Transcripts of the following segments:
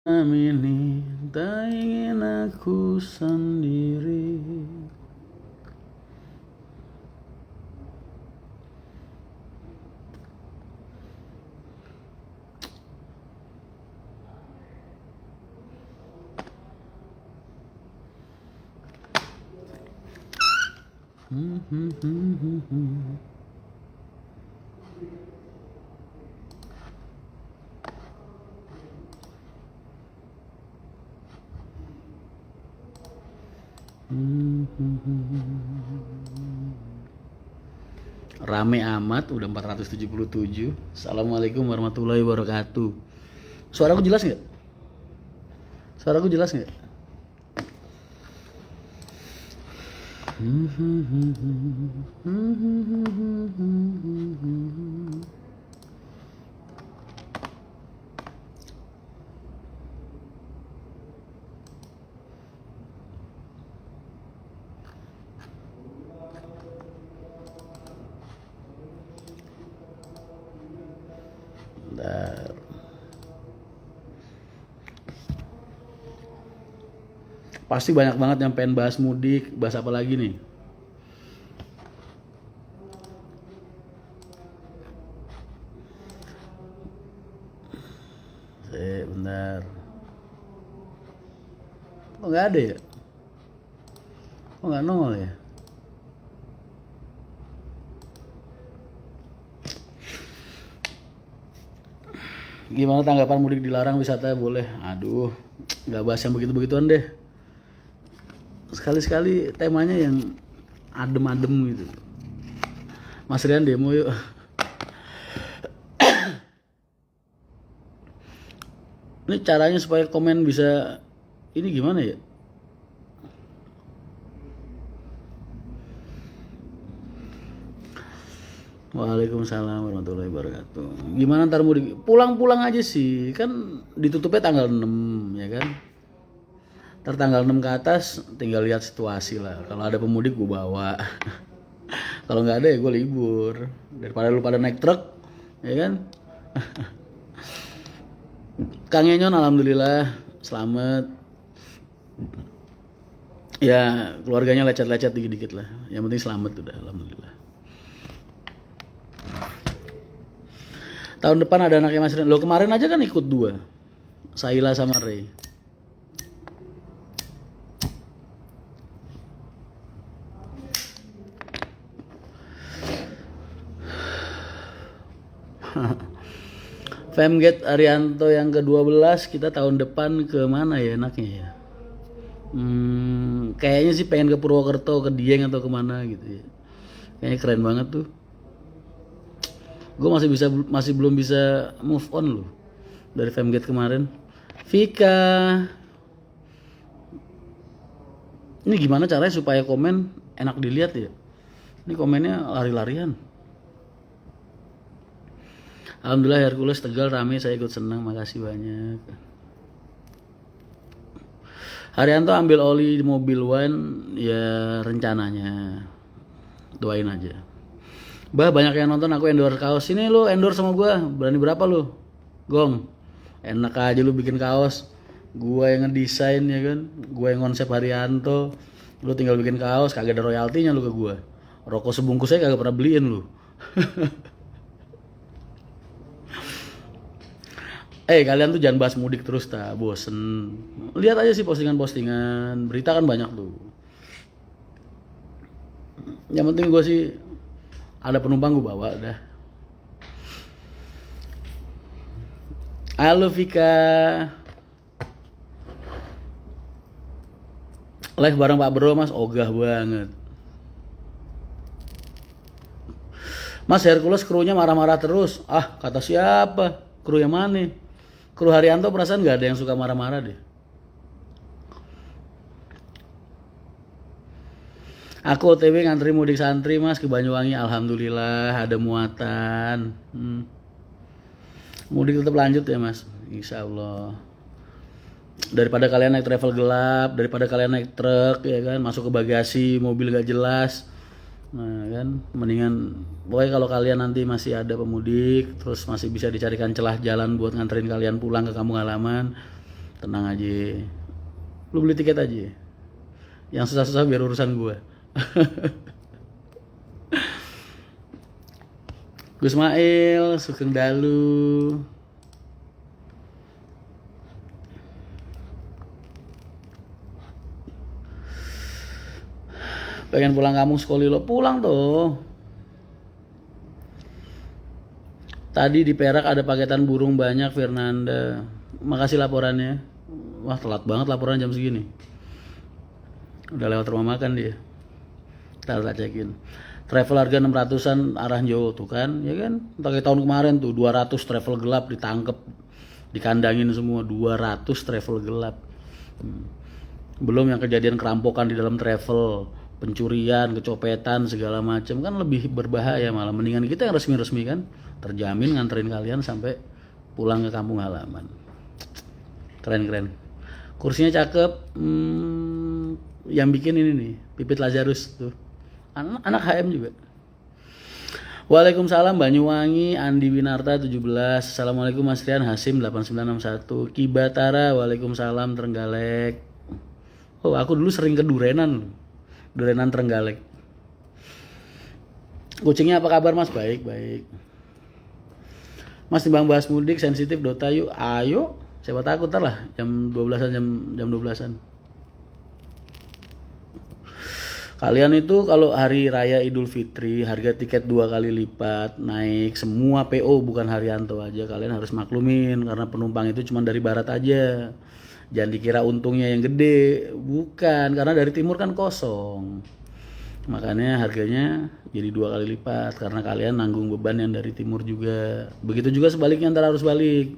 Ini tak ingin aku sendiri. Rame amat, udah 477. Assalamualaikum warahmatullahi wabarakatuh. Suaraku jelas nggak? Suaraku jelas nggak? Bentar. Pasti banyak banget yang pengen bahas mudik, bahas apa lagi nih? Bentar. Kok nggak ada ya? Kok nggak nongol ya? Gimana tanggapan mudik dilarang, wisata boleh? Aduh, nggak bahas yang begitu-begituan deh. Sekali-sekali temanya yang adem-adem gitu. Mas Rian demo yuk. Ini caranya supaya komen bisa ini gimana ya? Waalaikumsalam warahmatullahi wabarakatuh. Gimana ntar mudik? Pulang-pulang aja sih. Kan ditutupnya tanggal 6 ya kan? Ntar tanggal 6 ke atas tinggal lihat situasi lah. Kalau ada pemudik gue bawa. Kalau nggak ada ya gue libur. Daripada lu pada naik truk, ya kan? Kang Enyon alhamdulillah selamat. Ya keluarganya lecet-lecet dikit-dikit lah. Yang penting selamat udah alhamdulillah. Tahun depan ada anaknya Mas Ren. Lo kemarin aja kan ikut 2. Saila sama Ray. Femget Arianto yang ke-12, kita tahun depan ke mana ya enaknya ya? Kayaknya sih pengen ke Purwokerto, ke Dieng atau kemana gitu ya. Kayaknya keren banget tuh. Gue masih belum bisa move on loh dari Femgate kemarin. Vika, ini gimana caranya supaya komen enak dilihat ya? Ini komennya lari-larian. Alhamdulillah Hercules Tegal rame, saya ikut senang, makasih banyak. Haryanto ambil oli di mobil One ya rencananya. Doain aja. Bah banyak yang nonton aku endorse kaos. Ini lu endorse sama gua, berani berapa lu? Gong. Enak aja lu bikin kaos. Gua yang ngedesain ya kan. Gua yang konsep Haryanto. Lu tinggal bikin kaos, kagak ada royaltinya lu ke gua. Rokok sebungkus saya kagak pernah beliin lu. Kalian tuh jangan bahas mudik terus tak, bosen. Lihat aja sih postingan-postingan, berita kan banyak tuh. Yang penting gue sih ada penumpang gue bawa dah. Halo Vika. Live bareng Pak Bro Mas, ogah banget. Mas Hercules krunya marah-marah terus. Ah, kata siapa? Kru yang mana? Kru Haryanto perasaan gak ada yang suka marah-marah deh. Aku OTW ngantri mudik santri Mas ke Banyuwangi, alhamdulillah ada muatan. Mudik tetap lanjut ya Mas, insya Allah. Daripada kalian naik travel gelap, daripada kalian naik truk ya kan, masuk ke bagasi mobil gak jelas. Nah kan, mendingan pokoknya kalau kalian nanti masih ada pemudik, terus masih bisa dicarikan celah jalan buat nganterin kalian pulang ke kampung halaman, Tenang aja. Lu beli tiket aja. Yang susah-susah biar urusan gue. Gus Mail, Sugeng Dalu. Pengen pulang kampung sekali lo, pulang tuh. Tadi di Perak ada paketan burung banyak, Fernanda. Makasih laporannya. Wah, telat banget laporan jam segini. Udah lewat rumah makan dia. Ntar tak cekin. Travel harga 600-an arah Jawa tuh kan, ya kan? Kayak tahun kemarin tuh 200 travel gelap ditangkep, dikandangin semua 200 travel gelap. Belum yang kejadian kerampokan di dalam travel, pencurian, kecopetan segala macam kan lebih berbahaya malah. Mendingan kita yang resmi-resmi kan, terjamin nganterin kalian sampai pulang ke kampung halaman. Keren. Kursinya cakep. Yang bikin ini nih, Pipit Lazarus tuh. Anak HM juga. Waalaikumsalam Banyuwangi, Andi Winarta 17. Assalamualaikum Mas Rian, Hasim 8961. Kibatara, waalaikumsalam Trenggalek. Oh, aku dulu sering ke Durenan Trenggalek. Kucingnya apa kabar Mas? Baik. Mas timbang bahas mudik sensitif Dota yuk. Ayo, siapa takut ntar lah jam 12-an jam 12-an. Kalian itu kalau hari raya Idul Fitri harga tiket 2 kali lipat naik semua PO, bukan Haryanto aja. Kalian harus maklumin karena penumpang itu cuma dari barat aja. Jangan dikira untungnya yang gede, bukan, karena dari timur kan kosong. Makanya harganya jadi 2 kali lipat karena kalian nanggung beban yang dari timur juga. Begitu juga sebaliknya ntar harus balik.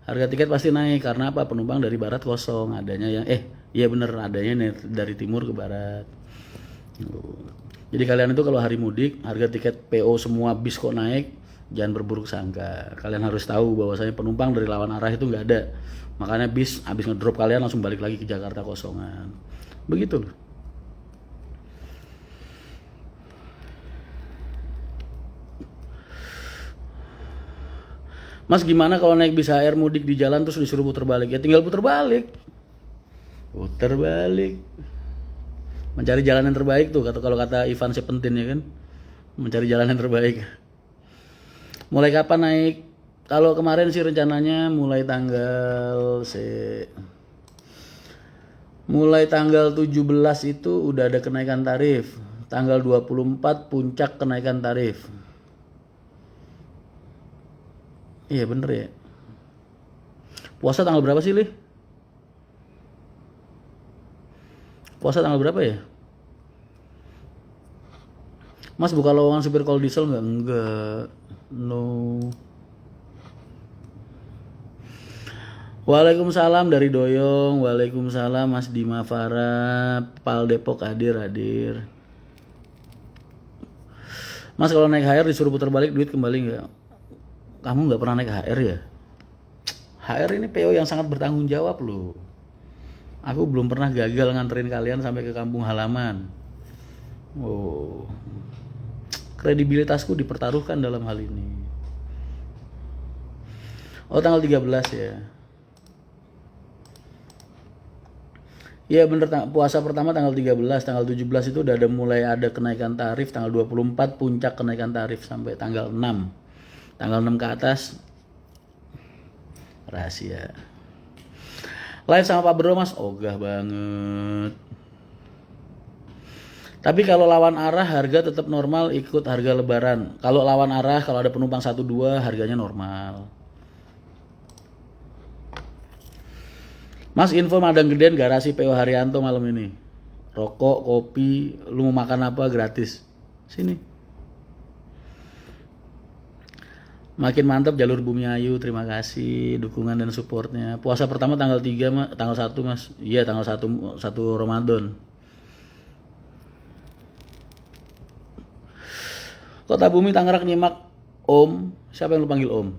Harga tiket pasti naik karena apa? Penumpang dari barat kosong, adanya yang iya bener, adanya dari timur ke barat. Jadi kalian itu kalau hari mudik harga tiket PO semua bis kok naik, jangan berburuk sangka. Kalian harus tahu bahwasanya penumpang dari lawan arah itu nggak ada. Makanya bis habis ngedrop kalian langsung balik lagi ke Jakarta kosongan. Begitu loh. Mas gimana kalau naik bis HR mudik di jalan terus disuruh puter balik? Ya tinggal puter balik. Mencari jalan yang terbaik tuh kalau kata Ivan Seventeen ya kan. Mencari jalan yang terbaik. Mulai kapan naik? Kalau kemarin sih rencananya mulai tanggal 17 itu udah ada kenaikan tarif. Tanggal 24 puncak kenaikan tarif. Iya bener ya. Puasa tanggal berapa sih, Lih? Puasa tanggal berapa ya? Mas buka lowongan supir kol diesel nggak? Enggak. No. Waalaikumsalam dari Doyong. Waalaikumsalam Mas Dima Farah. Pal Depok hadir. Mas kalau naik HR disuruh putar balik duit kembali nggak? Kamu nggak pernah naik HR ya? HR ini PO yang sangat bertanggung jawab loh. Aku belum pernah gagal nganterin kalian sampai ke kampung halaman. Oh, kredibilitasku dipertaruhkan dalam hal ini. Oh, tanggal 13 ya. Iya bener, puasa pertama tanggal 13, tanggal 17 itu udah mulai ada kenaikan tarif, tanggal 24 puncak kenaikan tarif sampai tanggal 6. Tanggal 6 ke atas rahasia. Live sama Pak Bro Mas, ogah banget. Tapi kalau lawan arah harga tetap normal ikut harga lebaran. Kalau lawan arah kalau ada penumpang 1-2 harganya normal. Mas info Madang Gedean garasi PO Haryanto malam ini. Rokok, kopi, lu mau makan apa gratis. Sini. Makin mantap jalur Bumi Ayu, terima kasih dukungan dan supportnya. Puasa pertama tanggal 3 Mas, tanggal 1 Mas. Iya tanggal 1 Ramadan. Kota Bumi Tangerang nyimak Om. Siapa yang lu panggil Om?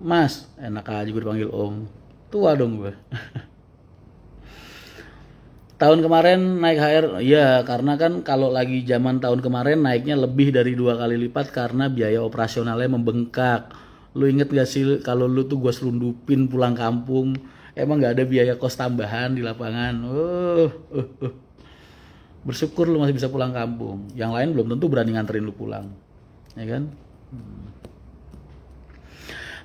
Mas, enak aja gue dipanggil Om. Tua dong gue. Tahun kemarin naik HR, ya karena kan kalau lagi zaman tahun kemarin naiknya lebih dari 2 kali lipat karena biaya operasionalnya membengkak. Lu inget gak sih kalau lu tuh gue selundupin pulang kampung, Emang nggak ada biaya kos tambahan di lapangan. Bersyukur lu masih bisa pulang kampung. Yang lain belum tentu berani nganterin lu pulang, ya kan?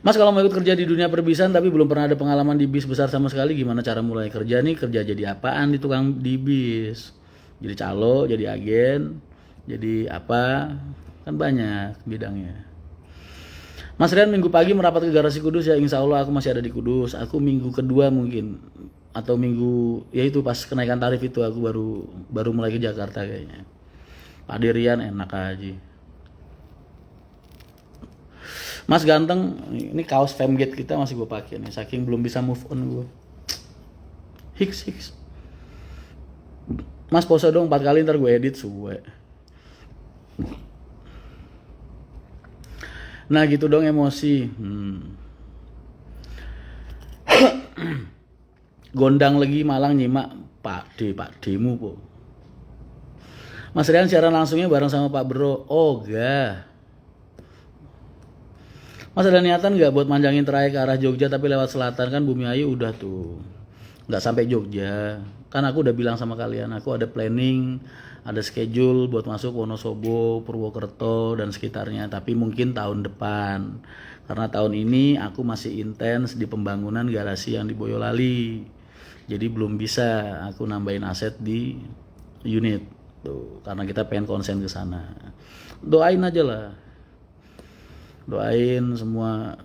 Mas kalau mau ikut kerja di dunia perbisan tapi belum pernah ada pengalaman di bis besar sama sekali, gimana cara mulai kerja nih? Kerja jadi apaan di tukang di bis? Jadi calo, jadi agen, jadi apa? Kan banyak bidangnya. Mas Rian minggu pagi merapat ke garasi Kudus ya, insya Allah aku masih ada di Kudus. Aku minggu kedua mungkin, atau minggu, ya itu pas kenaikan tarif itu aku baru mulai ke Jakarta kayaknya. Pak Dirian enak aja. Mas ganteng, ini kaos Femgate kita masih gue pakai nih, saking belum bisa move on gue. Hiks. Mas pose dong 4 kali ntar gue edit suwe. Nah gitu dong emosi. Gondang lagi Malang nyimak Pak Demu po. Mas Rian siaran langsungnya bareng sama Pak Bro. Oh gak. Mas ada niatan nggak buat manjangin trayek ke arah Jogja tapi lewat selatan? Kan Bumi Ayu udah tuh nggak sampai Jogja. Kan aku udah bilang sama kalian, aku ada planning, ada schedule buat masuk Wonosobo, Purwokerto dan sekitarnya. Tapi mungkin tahun depan, karena tahun ini aku masih intens di pembangunan garasi yang di Boyolali. Jadi belum bisa aku nambahin aset di unit tuh, karena kita pengen konsen ke sana. Doain aja lah. Doain semua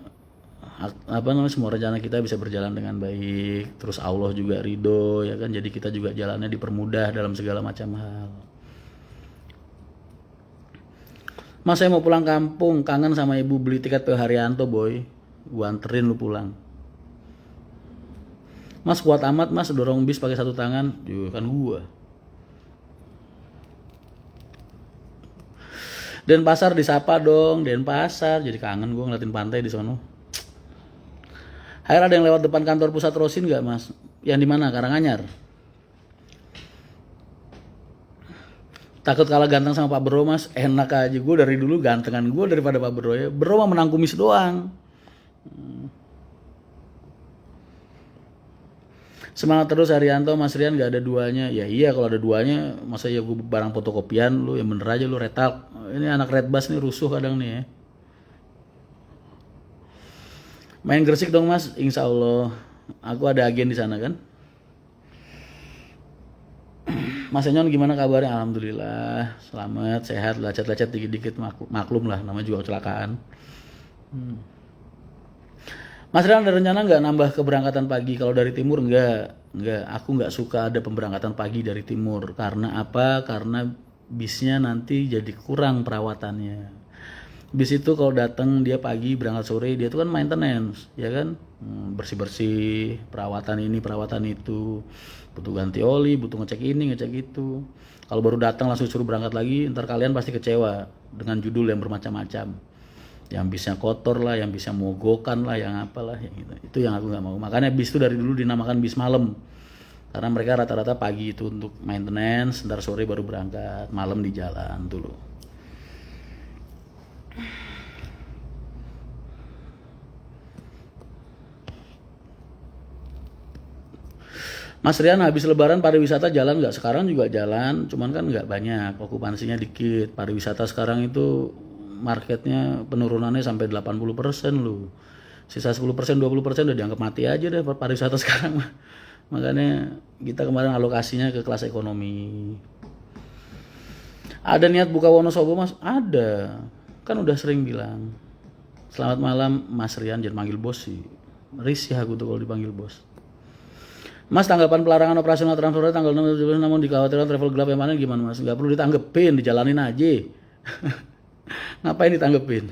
semua rencana kita bisa berjalan dengan baik, terus Allah juga ridho ya kan, jadi kita juga jalannya dipermudah dalam segala macam hal. Mas saya mau pulang kampung, kangen sama ibu, beli tiket PO Haryanto boy, gua anterin lu pulang. Mas kuat amat mas dorong bis pakai satu tangan, juga kan gua. Denpasar disapa dong, Denpasar. Jadi kangen gue ngeliatin pantai di sono. Akhirnya ada yang lewat depan kantor pusat Rosin nggak mas? Yang di mana? Karanganyar. Takut kalah ganteng sama Pak Bro mas? Enak aja, gue dari dulu gantengan gue daripada Pak Bro ya. Bro mah menang kumis doang. Semangat terus Haryanto, Mas Rian gak ada duanya. Ya iya kalau ada duanya, masa ya gue barang fotokopian, lu yang bener aja lu retak. Ini anak Redbus nih rusuh kadang nih ya. Main Gresik dong mas, insya Allah. Aku ada agen di sana kan. Mas Enyon gimana kabarnya? Alhamdulillah, selamat, sehat, lecet-lecet dikit-dikit, maklum lah, namanya juga kecelakaan. Mas Rian ada rencana nggak nambah keberangkatan pagi? Kalau dari timur enggak. Aku nggak suka ada pemberangkatan pagi dari timur. Karena apa? Karena bisnya nanti jadi kurang perawatannya. Bis itu kalau datang dia pagi berangkat sore, dia itu kan maintenance, ya kan? Bersih-bersih, perawatan ini, perawatan itu. Butuh ganti oli, butuh ngecek ini, ngecek itu. Kalau baru datang langsung suruh berangkat lagi, ntar kalian pasti kecewa dengan judul yang bermacam-macam. Yang bisnya kotor lah, yang bisa mogokan lah, yang apalah yang gitu. Itu yang aku nggak mau. Makanya bis itu dari dulu dinamakan bis malam, karena mereka rata-rata pagi itu untuk maintenance, ntar sore baru berangkat, malam di jalan dulu. Mas Rian habis lebaran pariwisata jalan nggak? Sekarang juga jalan, cuman kan nggak banyak, okupansinya dikit. Pariwisata sekarang itu marketnya penurunannya sampai 80% loh. Sisa 10%, 20% udah dianggap mati aja deh pariwisata sekarang. Makanya kita kemarin alokasinya ke kelas ekonomi. Ada niat buka Wonosobo mas? Ada. Kan udah sering bilang. Selamat malam Mas Rian, jangan manggil bos sih. Risih aku tuh kalau dipanggil bos. Mas tanggapan pelarangan operasional transportasi tanggal 6 namun dikhawatirkan travel gelap yang mana gimana mas? Gak perlu ditanggepin, dijalanin aja. Ngapain ditanggepin?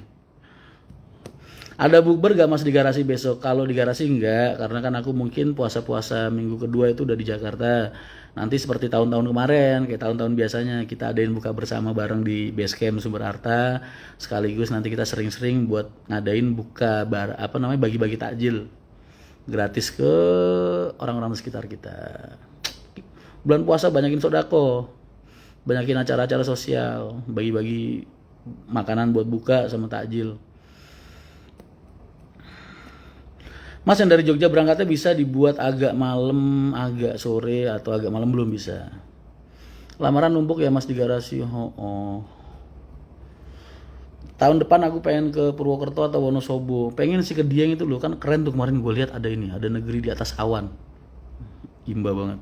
Ada bukber gak mas di garasi besok? Kalau di garasi enggak, karena kan aku mungkin puasa-puasa minggu kedua itu udah di Jakarta. Nanti seperti tahun-tahun kemarin, kayak tahun-tahun biasanya kita adain buka bersama bareng di base camp Sumber Harta. Sekaligus nanti kita sering-sering buat ngadain buka bagi-bagi takjil gratis ke orang-orang di sekitar kita. Bulan puasa banyakin sodako, banyakin acara-acara sosial, bagi-bagi makanan buat buka sama takjil. Mas yang dari Jogja berangkatnya bisa dibuat agak malam, agak sore, atau agak malam belum bisa. Lamaran numpuk ya mas di garasi. Oh. Tahun depan aku pengen ke Purwokerto atau Wonosobo. Pengen sih ke Dieng itu loh, kan keren tuh kemarin gue lihat ada ini, ada negeri di atas awan. Imba banget.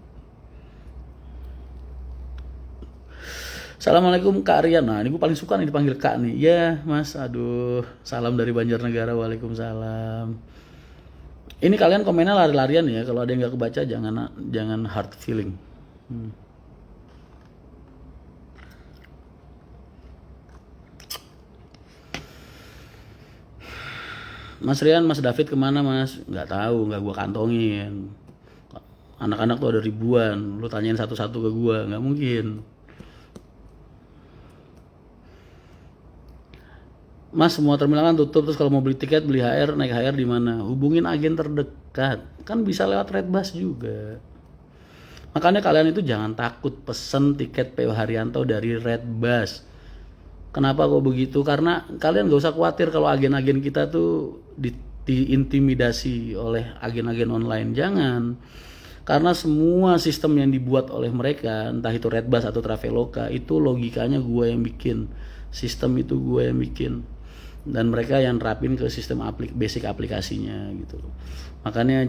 Assalamualaikum Kak Rian. Nah ini gue paling suka nih dipanggil Kak nih. Ya mas, aduh. Salam dari Banjarnegara, waalaikumsalam. Ini kalian komennya lari-larian ya. Kalau ada yang nggak kebaca jangan hard feeling. Mas Rian, Mas David kemana mas? Nggak tahu, nggak gua kantongin. Anak-anak tuh ada ribuan, lu tanyain satu-satu ke gua, nggak mungkin. Mas, semua terminal kan tutup, terus kalau mau beli tiket, beli HR, naik HR di mana? Hubungin agen terdekat, kan bisa lewat Redbus juga. Makanya kalian itu jangan takut pesen tiket PO Haryanto dari Redbus. Kenapa kok begitu? Karena kalian gak usah khawatir kalau agen-agen kita tuh diintimidasi oleh agen-agen online. Jangan. Karena semua sistem yang dibuat oleh mereka, entah itu Redbus atau Traveloka, itu logikanya gue yang bikin. Sistem itu gue yang bikin. Dan mereka yang terapin ke sistem basic aplikasinya gitu. Makanya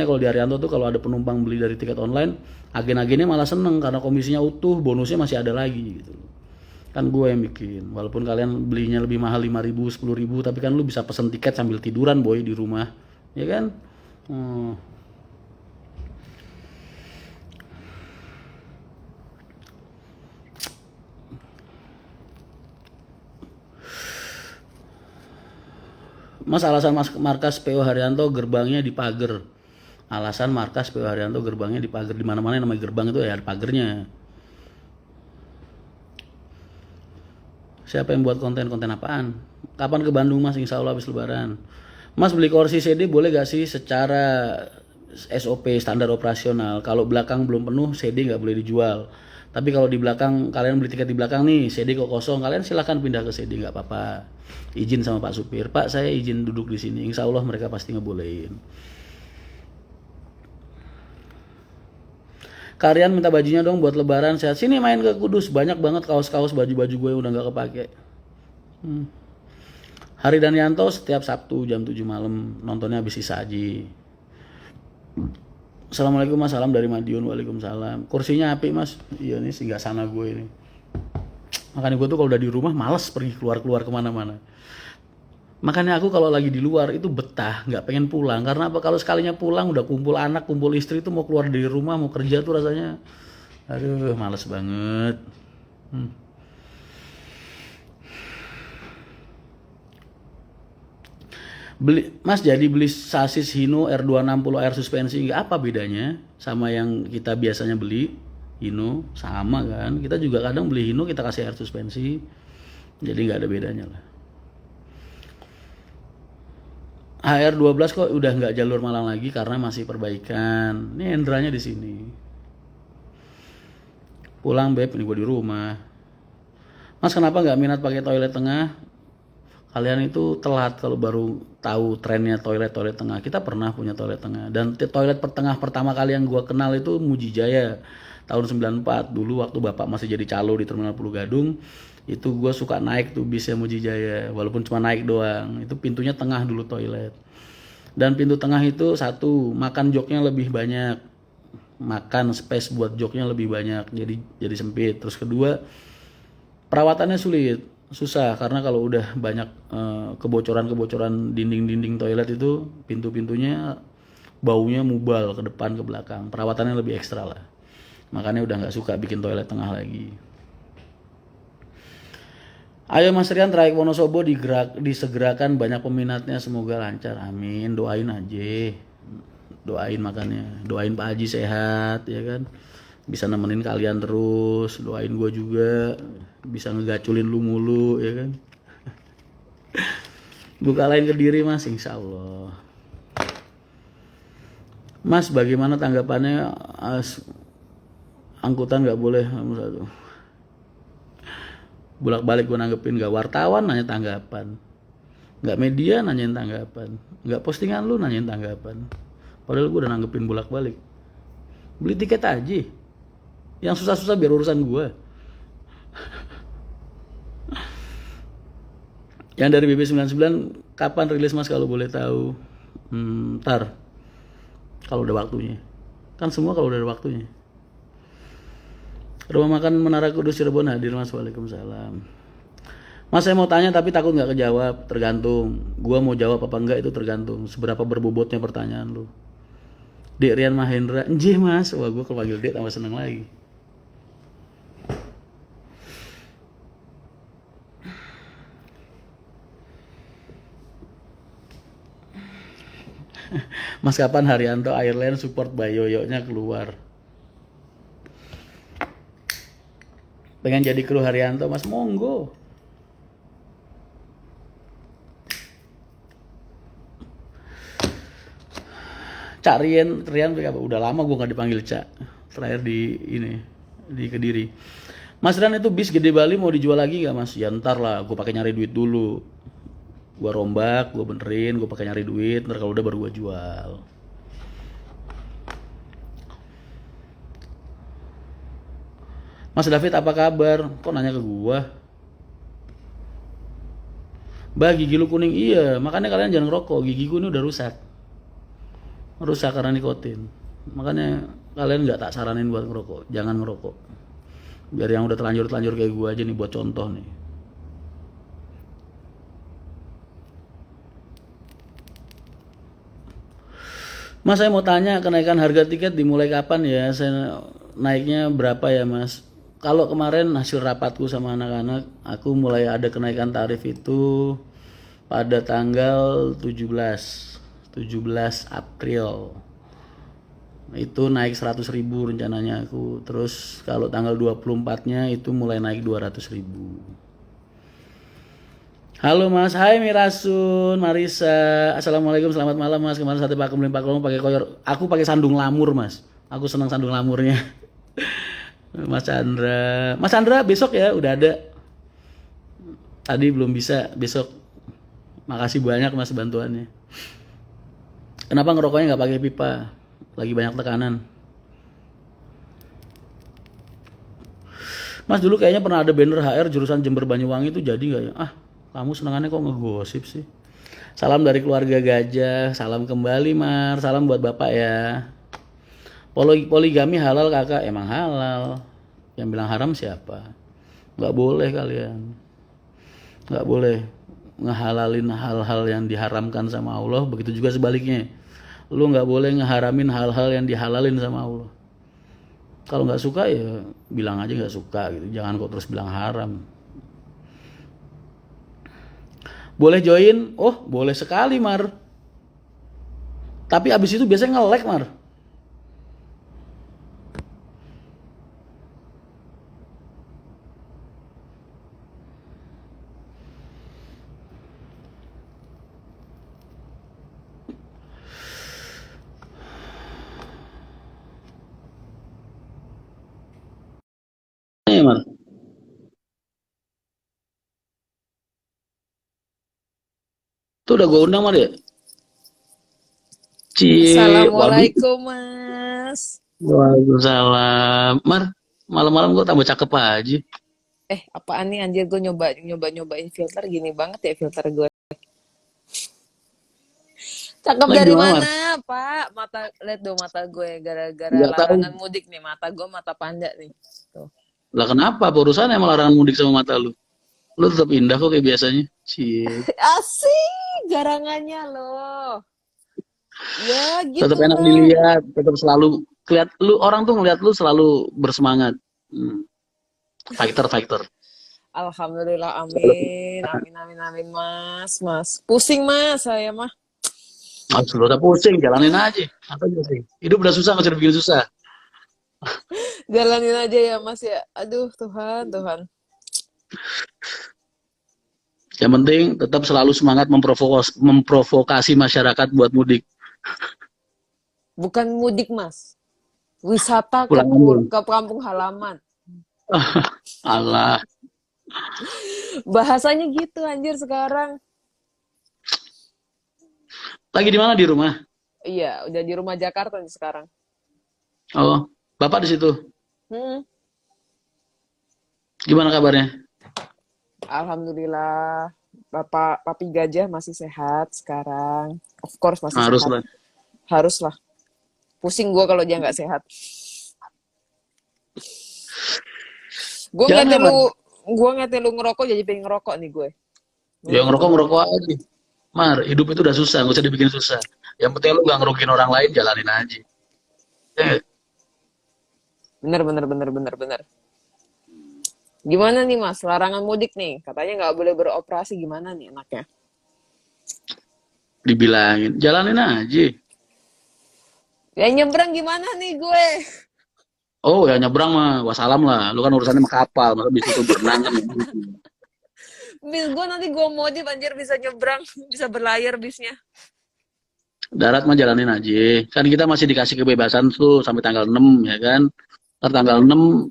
kalau di Haryanto tuh kalau ada penumpang beli dari tiket online, agen-agennya malah seneng karena komisinya utuh, bonusnya masih ada lagi gitu. Kan gue yang bikin, walaupun kalian belinya lebih mahal 5.000, 10.000, tapi kan lu bisa pesen tiket sambil tiduran boy di rumah, ya kan? Mas, alasan markas PO Haryanto gerbangnya dipager. Alasan markas PO Haryanto gerbangnya dipager. Di mana-mana yang namanya gerbang itu ya ada pagernya. Siapa yang buat konten-konten apaan? Kapan ke Bandung mas? Insya Allah habis lebaran. Mas beli kursi CD boleh gak sih secara SOP standar operasional? Kalau belakang belum penuh CD gak boleh dijual. Tapi kalau di belakang kalian beli tiket di belakang nih CD kok kosong, kalian silahkan pindah ke CD gak apa-apa. Izin sama Pak Supir, Pak saya izin duduk di sini. Insya Allah mereka pasti ngebolehin. Kalian minta bajunya dong buat lebaran sehat. Sini main ke Kudus, banyak banget kaos-kaos baju-baju gue udah gak kepake. Hari Danyanto setiap Sabtu jam 7 malam nontonnya habis sisa aji. Assalamualaikum mas, salam dari Madiun. Waalaikumsalam. Kursinya api mas. Iya nih singgah sana gue ini. Makanya gue tuh kalau udah di rumah males pergi keluar-keluar kemana-mana. Makanya aku kalau lagi di luar itu betah, nggak pengen pulang. Karena apa? Kalau sekalinya pulang udah kumpul anak, kumpul istri tuh mau keluar dari rumah, mau kerja tuh rasanya, aduh, males banget. Mas jadi beli sasis Hino R260 air suspensi, nggak apa bedanya sama yang kita biasanya beli Hino, sama kan? Kita juga kadang beli Hino kita kasih air suspensi, jadi nggak ada bedanya lah. HR12 kok udah nggak jalur Malang lagi karena masih perbaikan. Ini Endranya di sini. Pulang beb, ini gue di rumah. Mas kenapa nggak minat pakai toilet tengah? Kalian itu telat kalau baru tahu trennya toilet tengah. Kita pernah punya toilet tengah. Dan toilet tengah pertama kali yang gue kenal itu Mujijaya tahun 94. Dulu waktu bapak masih jadi calo di Terminal Pulau Gadung, itu gue suka naik tuh bisnya Mujijaya, walaupun cuma naik doang. Itu pintunya tengah dulu toilet. Dan pintu tengah itu satu, makan joknya lebih banyak, makan space buat joknya lebih banyak, jadi sempit. Terus kedua, perawatannya sulit, susah karena kalau udah banyak kebocoran dinding-dinding toilet itu pintu-pintunya baunya mubal ke depan ke belakang. Perawatannya lebih ekstra lah. Makanya udah nggak suka bikin toilet tengah lagi. Ayo Mas Rian, trayek Wonosobo disegerakan, banyak peminatnya, semoga lancar, amin. Doain aja, doain makanya, doain Pak Haji sehat ya kan, bisa nemenin kalian terus, doain gue juga bisa ngegaculin lu mulu ya kan. Buka lain Kediri mas, insya Allah. Mas bagaimana tanggapannya angkutan nggak boleh bolak-balik gue nanggepin, gak wartawan nanya tanggapan. Nggak media nanyain tanggapan, nggak postingan lu nanyain tanggapan. Padahal gue udah nanggepin bolak-balik. Beli tiket aja. Yang susah-susah biar urusan gue. Yang dari BB99 kapan rilis mas kalau boleh tahu? Ntar kalau udah waktunya. Kan semua kalau udah ada waktunya. Rumah makan Menara Kudus Cirebon hadir mas. Waalaikumsalam. Mas saya mau tanya tapi takut nggak kejawab. Tergantung. Gua mau jawab apa enggak itu tergantung. Seberapa berbobotnya pertanyaan lu. Dek Rian Mahendra. Njih mas. Wah gue kalau panggil Dek tambah seneng lagi. Mas kapan Haryanto Airline support Bayoyonya keluar? Pengen jadi kru Haryanto mas, monggo. Cak Rian udah lama gue nggak dipanggil Cak. Terakhir di ini di Kediri. Mas Rian itu bis gede Bali mau dijual lagi gak mas? Ya ntar lah, gue pakai nyari duit dulu. Gue rombak, gue benerin, gue pakai nyari duit. Ntar kalau udah baru gue jual. Mas David apa kabar? Kok nanya ke gue? Bah gigi lu kuning, iya. Makanya kalian jangan ngerokok, gigi gue ini udah rusak. Rusak karena nikotin. Makanya kalian nggak tak saranin buat ngerokok, jangan ngerokok. Biar yang udah telanjur kayak gue aja nih buat contoh nih. Mas saya mau tanya kenaikan harga tiket dimulai kapan ya? Saya naiknya berapa ya mas? Kalau kemarin hasil rapatku sama anak-anak, aku mulai ada kenaikan tarif itu pada tanggal 17 April. Itu naik 100.000 rencananya aku. Terus kalau tanggal 24-nya itu mulai naik 200.000. Halo Mas, hai Mirasun, Marisa. Assalamualaikum, selamat malam Mas. Kemarin sate pakem beli pakem pakai koyor. Aku pakai sandung lamur Mas. Aku senang sandung lamurnya. Mas Chandra. Mas Chandra besok ya udah ada. Tadi belum bisa, besok. Makasih banyak Mas bantuannya. Kenapa ngerokoknya nggak pakai pipa? Lagi banyak tekanan. Mas dulu kayaknya pernah ada banner HR jurusan Jember Banyuwangi itu jadi nggak ya? Ah, kamu senangannya kok ngegosip sih? Salam dari keluarga Gajah, salam kembali Mar, salam buat Bapak ya. Poligami halal kakak, emang halal. Yang bilang haram siapa? Nggak boleh kalian. Nggak boleh ngehalalin hal-hal yang diharamkan sama Allah, begitu juga sebaliknya. Lu nggak boleh ngeharamin hal-hal yang dihalalin sama Allah. Kalau nggak suka ya bilang aja nggak suka gitu, jangan kok terus bilang haram. Boleh join? Oh boleh sekali Mar. Tapi abis itu biasanya nge-lag Mar. Ya Mar. Itu udah gue undang Mar ya? Waduh. Assalamualaikum Mas. Waalaikumsalam. Mar, malam-malam gue tambah cakep aja. Apaan nih anjir, gue nyobain filter gini banget ya filter gue. Cakep Lagi di dari mana Mar? mana, Pak? Lihat dong mata gue gara-gara Nggak tahu. larangan mudik nih, mata gue mata panda nih. Tuh. Lah kenapa? Urusannya emang larangan mudik sama mata lu. Lu tetap indah kok kayak biasanya. Cie. Asik garangannya loh. Ya Tetap gitu enak lah. dilihat, tetap selalu lihat lu orang tuh ngeliat lu selalu bersemangat. Fighter, fighter. Alhamdulillah, Selalu. amin, amin, amin, amin, Mas. Pusing Mas, saya mah. Lu udah pusing, jalanin aja. Apa aja sih? Hidup udah susah, nggak usah dibikin susah. Jalanin aja ya Mas ya. Aduh Tuhan, Tuhan. Yang penting tetap selalu semangat memprovokasi masyarakat buat mudik. Bukan mudik Mas. Wisata Pulang kampung. ke kampung halaman. Allah. Bahasanya gitu anjir sekarang. Lagi di mana, di rumah? Iya, udah di rumah Jakarta nih sekarang. Oh, Bapak di situ. Hmm, Gimana kabarnya? Alhamdulillah, Bapak Papi Gajah masih sehat sekarang. Of course masih Harus sehat. lah. Haruslah. Pusing gue kalau dia nggak sehat. Gue ngeliatin Jangan. lu, gue ngeliatin lu ngerokok jadi pengen ngerokok nih gue. Ya Ngeliatin ngerokok lu ngerokok ngerokok. aja. Mar, hidup itu udah susah, nggak usah dibikin susah. Yang penting lu gak ngerugiin orang lain, jalanin aja. Ya, nggak? Bener, bener, bener, bener, bener. Gimana nih Mas, larangan mudik nih. Katanya nggak boleh beroperasi, gimana nih enaknya? Dibilangin, jalanin aja. Ya nyebrang gimana nih gue? Oh ya nyebrang mah, wassalam lah. Lu kan urusannya sama kapal, masa bis itu berenang kan. Bis gue nanti gue modif anjir bisa nyebrang, bisa berlayar bisnya. Darat mah jalanin aja. Kan kita masih dikasih kebebasan tuh sampai tanggal 6 ya kan. Ntar tanggal 6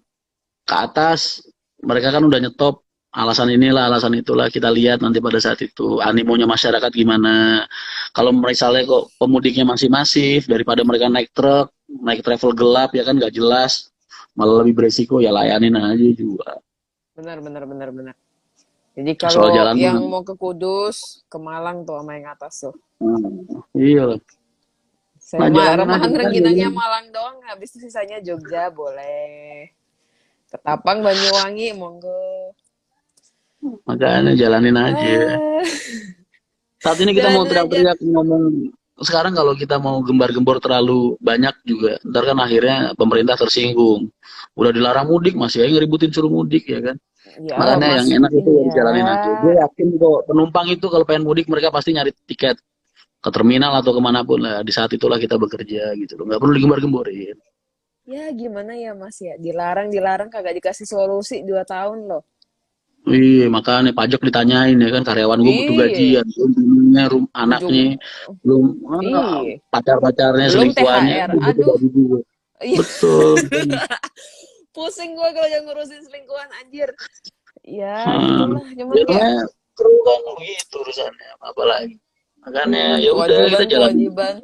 ke atas, mereka kan udah nyetop. Alasan inilah, alasan itulah kita lihat nanti pada saat itu animonya masyarakat gimana. Kalau misalnya kok pemudiknya masih masif daripada mereka naik truk, naik travel gelap ya kan nggak jelas, malah lebih beresiko ya layanin aja juga. Benar, benar, benar, benar. Jadi Soal kalau jalan yang mah, mau ke Kudus, ke Malang tuh sama yang atas tuh. iya lah. Saya Nah mah jalanin aja remahan kan rengginangnya Malang doang, habis itu sisanya Jogja boleh. Ketapang Banyuwangi monggo. makanya jalanin aja. Ah, Saat ini kita mau jalanin aja. teriak-teriak ngomong sekarang kalau kita mau gembar-gembor terlalu banyak juga, ntar kan akhirnya pemerintah tersinggung. Udah dilarang mudik masih aja ngeributin suruh mudik ya kan. Iyalah Makanya Mas, yang enak itu ya iya. dijalanin aja. Gue yakin kok penumpang itu kalau pengen mudik mereka pasti nyari tiket ke terminal atau kemanapun lah. Di saat itulah kita bekerja gitu loh. Nggak perlu digembar-gemborin. Ya gimana ya Mas ya, dilarang dilarang kagak dikasih solusi 2 tahun loh. Iya, makanya pajak ditanyain ya kan karyawan gue butuh Iya, gajian, belum bininya, belum anaknya, ujung belum iya, pacar-pacarnya, belum selingkuhannya, THR. gue butuh Aduh, gaji gue. iya. Betul. Pusing gue kalau yang ngurusin selingkuhan anjir. Ya, Hmm. gitulah. Cuman Ya kayak namanya kru kan begitu urusannya, apalagi. Makanya ya udah kita jalan. kewajiban-kewajiban.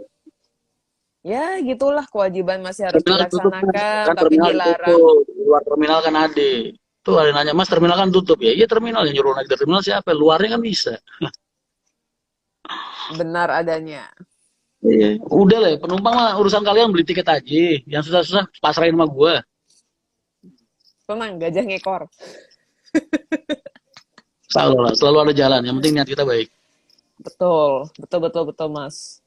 Ya, gitulah kewajiban masih harus Terminal tutup mas, dilaksanakan, kan tapi terminal dilarang. ditutup, luar terminal kan ada. Tuh ada yang nanya mas terminal kan tutup ya, iya terminal yang nyuruh naik ke terminal siapa? Luarnya kan bisa. Benar adanya. Iya. Udah lah, penumpang mah urusan kalian beli tiket aja. Yang susah-susah pasrahin sama gua. Tenang, gajah ngekor. Selalu ada jalan. Yang penting niat kita baik. Betul, betul, betul, betul, Mas.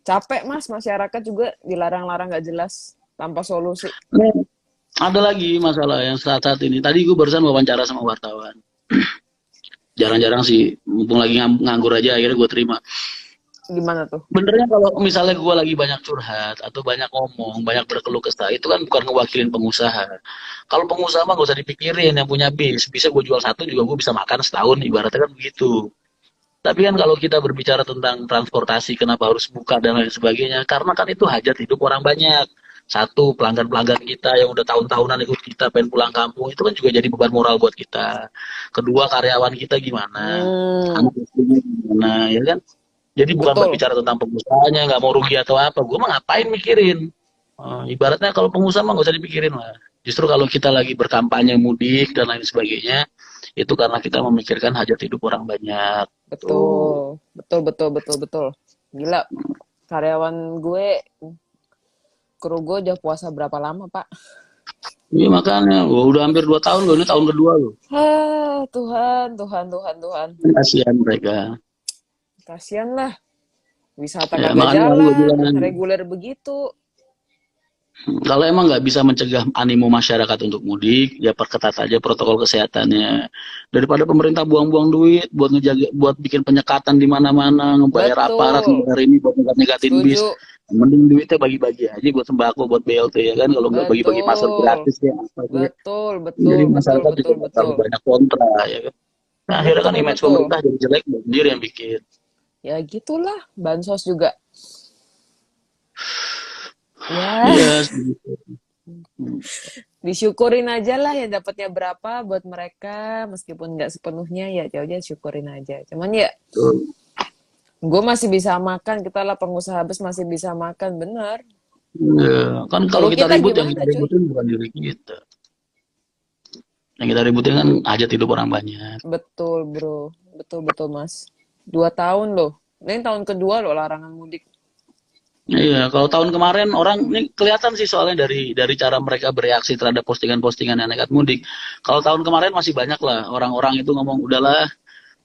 Capek, Mas. Masyarakat juga dilarang-larang gak jelas. Tanpa solusi. Nih, ada lagi masalah yang saat-saat ini. Tadi gue barusan wawancara sama wartawan. Jarang-jarang sih, mumpung lagi nganggur aja akhirnya gue terima. Gimana tuh? Benernya kalau misalnya gue lagi banyak curhat atau banyak ngomong, banyak berkeluh kesah, itu kan bukan ngewakilin pengusaha. Kalau pengusaha mah gak usah dipikirin, yang punya bis, bisa gue jual satu juga gue bisa makan setahun, ibaratnya kan begitu. Tapi kan kalau kita berbicara tentang transportasi, kenapa harus buka dan lain sebagainya, karena kan itu hajat hidup orang banyak. Satu, pelanggan-pelanggan kita yang udah tahun-tahunan ikut kita pengen pulang kampung, itu kan juga jadi beban moral buat kita. Kedua, karyawan kita gimana, Hmm, anak istrinya gimana, ya kan? Jadi bukan betul. berbicara tentang pengusahanya, nggak mau rugi atau apa. Gue mah ngapain mikirin. Ibaratnya kalau pengusaha mah nggak usah dipikirin lah. Justru kalau kita lagi berkampanye mudik dan lain sebagainya, itu karena kita memikirkan hajat hidup orang banyak. Tuh. Betul. Betul, betul, betul, betul. Gila. Karyawan gue, kru gue udah puasa berapa lama, Pak? Iya makanya, gua udah hampir 2 tahun loh, ini tahun kedua loh. Ah, Tuhan, Tuhan, Tuhan, Tuhan. Kasihan mereka. Kasian lah. Wisata Ya kagak makanya gue jalan, bilang, reguler begitu. kalau emang nggak bisa mencegah animo masyarakat untuk mudik, ya perketat aja protokol kesehatannya. Daripada pemerintah buang-buang duit buat ngejaga, buat bikin penyekatan di mana-mana, ngebayar aparat, Betul. ngebayar ini buat nyegat-nyegatin bis. Setuju. Mending duitnya bagi-bagi aja buat sembako, buat BLT ya kan. Kalau nggak bagi-bagi masker Betul. gratis ya apa sih. Betul, betul, Jadi betul, masyarakat juga betul, nggak terlalu betul. banyak kontra ya kan. Nah, akhirnya kan Betul, image betul. pemerintah jadi jelek, sendiri yang bikin. Ya gitulah, bansos juga. Ya, Iya, disyukurin aja lah ya dapatnya berapa buat mereka, meskipun nggak sepenuhnya ya, ya udah syukurin aja. Cuman ya betul. Gue masih bisa makan, kita lah pengusaha bus masih bisa makan, bener. Ya, kan kalau Kalau kita kita ribut, yang kita gimana, cuy? ributin bukan diri kita. Yang kita ributin kan hajat hidup orang banyak. Betul, bro. Betul, betul, Mas. 2 tahun loh. Ini tahun kedua loh larangan mudik. Iya, kalau tahun kemarin orang ini kelihatan sih soalnya dari cara mereka bereaksi terhadap postingan-postingan yang nekat mudik. Kalau tahun kemarin masih banyak lah orang-orang itu ngomong udahlah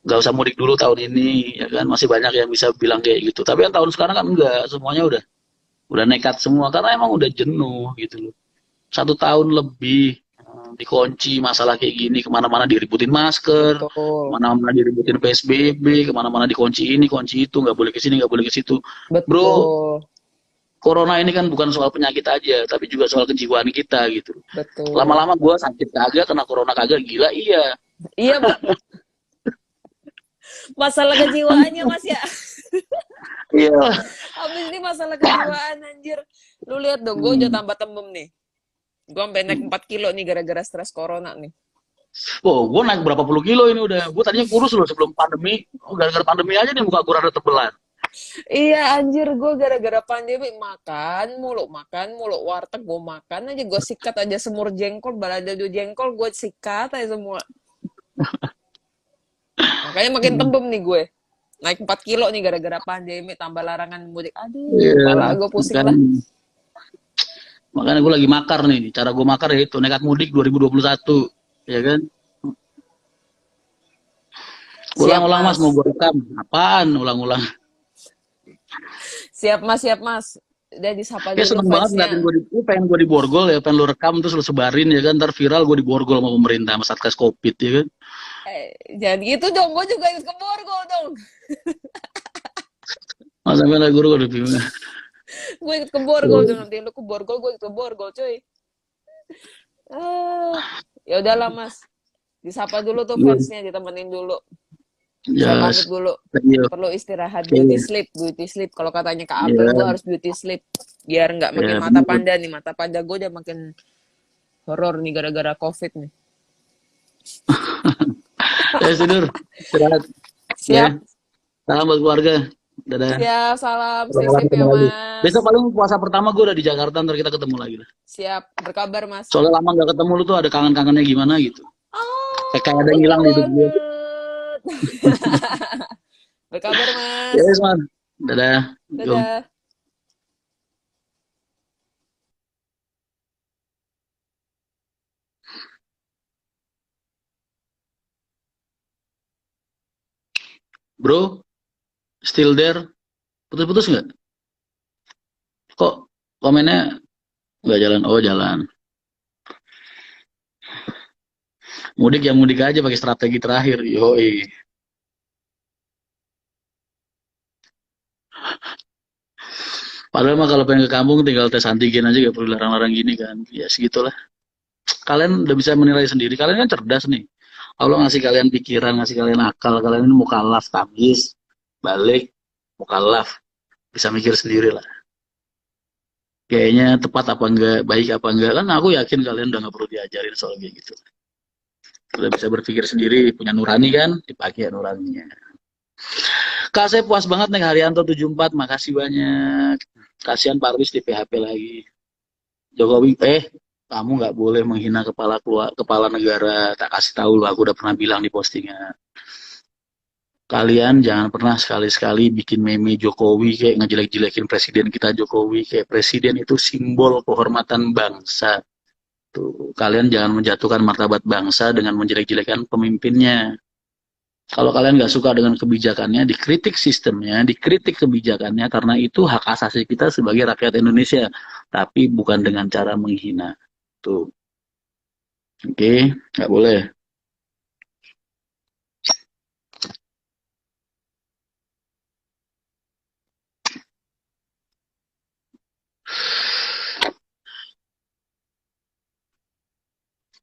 nggak usah mudik dulu tahun ini, ya kan masih banyak yang bisa bilang kayak gitu. Tapi yang tahun sekarang kan enggak, semuanya udah nekat semua karena emang udah jenuh gitu loh. 1 tahun lebih dikunci masalah kayak gini, kemana-mana diributin masker, Betul. kemana-mana diributin PSBB, kemana-mana dikunci ini, kunci itu, nggak boleh ke sini, nggak boleh ke situ. Bro, Betul. corona ini kan bukan soal penyakit aja, tapi juga soal kejiwaan kita gitu. Betul. Lama-lama gue sakit kagak, kena corona kagak, gila iya. Iya, masalah kejiwaannya, Mas ya. Iya. Habis ini masalah kejiwaan, anjir. Lu lihat dong, gue udah Hmm. tambah tembem nih. Gue sampai naik 4 kilo nih gara-gara stres corona nih. Oh, gue naik berapa puluh kilo ini udah. Gue tadinya kurus loh sebelum pandemi. Oh, gara-gara pandemi aja nih muka gue rada tebelan. Iya, anjir, gue gara-gara pandemi makan mulu, warteg gue makan aja, gue sikat aja semur jengkol, balado jengkol, gue sikat aja semua. Makanya makin Hmm. tembem nih gue. Naik 4 kilo nih gara-gara pandemi, tambah larangan mudik. Aduh, Iya, kepala gue pusing makanya, lah. makanya gue lagi makar nih. Cara gue makar ya itu nekat mudik 2021, ya kan? Siap, Ulang-ulang mas mau Mas. gue rekam. Apaan ulang-ulang? Siap, Mas, siap, Mas. Udah disapa Kayak dulu seneng banget ngeliatin fansnya. gue pengen gue di borgol ya, pengen lu rekam terus lu sebarin ya kan, ntar viral gue di borgol sama pemerintah, sama Satgas Covid ya kan. Jangan gitu dong, gue juga ikut ke Borgol dong. Mas sampai lah guru udah bingung. Gue ikut ke Borgol dong, nanti lu ke Borgol, gue ikut ke Borgol, cuy. Ah, ya udahlah, Mas. Disapa dulu tuh Iya, fansnya, ditemenin dulu. Saya ya, pamit dulu. iya, Perlu istirahat, beauty iya, sleep, beauty sleep. Kalau katanya Kak Abel, gue iya, harus beauty sleep. Biar nggak makin iya, mata bener. panda nih. Mata panda gue udah makin horor nih gara-gara COVID nih. Ya, tidur, istirahat. Ya, Siap, salam buat keluarga. Dadah. siap, salam, stay Kapan-kapan safe ya ketemu lagi. Mas. Besok paling puasa pertama gue udah di Jakarta, ntar kita ketemu lagi lah. Siap, berkabar Mas. Soalnya lama nggak ketemu lu tuh ada kangen-kangennya gimana gitu. Kayak Oh, ada yang lucu hilang di hidup gue. banget. Berkabar Ya, Mas. yes, man. Dadah. Assalamualaikum. Dadah. Bro, still there? Putus-putus nggak? Kok komennya nggak jalan? Oh, jalan. Mudik ya mudik aja pakai strategi terakhir. Yoi. Padahal mah kalau pengen ke kampung tinggal tes antigen aja gak perlu larang-larang gini kan. Ya segitulah. Kalian udah bisa menilai sendiri. Kalian kan cerdas nih. Allah ngasih kalian pikiran, ngasih kalian akal. Kalian ini mukallaf, tamyiz, balik, mukallaf. Bisa mikir sendiri lah. Kayaknya tepat apa enggak, baik apa enggak. Kan aku yakin kalian udah nggak perlu diajarin soal kayak gitu. Udah bisa berpikir sendiri, punya nurani kan, dipakai nuraninya. Kak, saya puas banget nih Haryanto 74, makasih banyak. Kasihan Parwis di PHP lagi. Jokowi, kamu nggak boleh menghina kepala negara. Tak kasih tahu lu, aku udah pernah bilang di postingan. Kalian jangan pernah sekali-sekali bikin meme Jokowi kayak ngejelek-jelekin presiden kita Jokowi. Kayak presiden itu simbol kehormatan bangsa. Tuh, kalian jangan menjatuhkan martabat bangsa dengan menjelek-jelekan pemimpinnya. Kalau kalian nggak suka dengan kebijakannya, dikritik sistemnya, dikritik kebijakannya, karena itu hak asasi kita sebagai rakyat Indonesia. Tapi bukan dengan cara menghina. Tuh, oke, nggak boleh.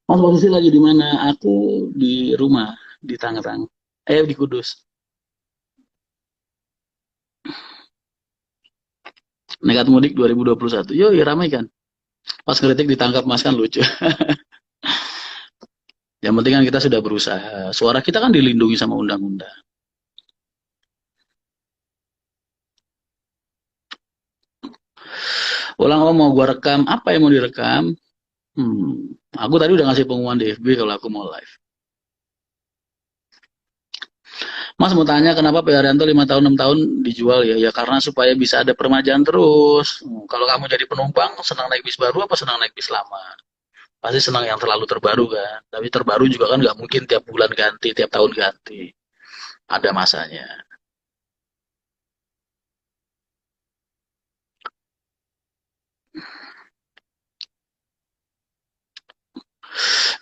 Mas posisi lagi di mana? Aku di rumah, di Tangerang. Di Kudus. Nekat mudik 2021. Yo, ya ramai kan. Pas kritik ditangkap Mas kan lucu. Yang penting kan kita sudah berusaha. Suara kita kan dilindungi sama undang-undang. Ulang apa mau gua rekam? Apa yang mau direkam? Aku tadi udah ngasih pengumuman di FB kalau aku mau live. Mas mau tanya kenapa Pak Haryanto 5 tahun 6 tahun dijual ya? Ya karena supaya bisa ada permajaan terus. Kalau kamu jadi penumpang senang naik bis baru apa senang naik bis lama? Pasti senang yang terlalu terbaru kan. Tapi terbaru juga kan nggak mungkin tiap bulan ganti, tiap tahun ganti. Ada masanya.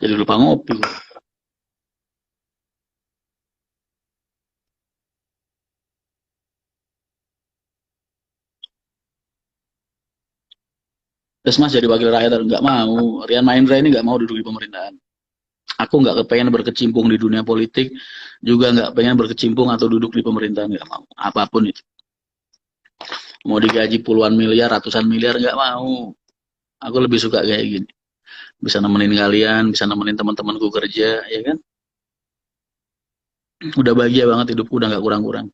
Jadi lupa ngopi. Terus Mas jadi wakil rakyat nggak mau. Rian Mahendra ini nggak mau duduk di pemerintahan. Aku nggak kepengen berkecimpung di dunia politik, juga nggak pengen berkecimpung atau duduk di pemerintahan, nggak mau. Apapun itu. Mau digaji puluhan miliar, ratusan miliar, nggak mau. Aku lebih suka kayak gini. Bisa nemenin kalian, bisa nemenin teman-temanku kerja, ya kan? Udah bahagia banget hidupku, udah nggak kurang-kurang.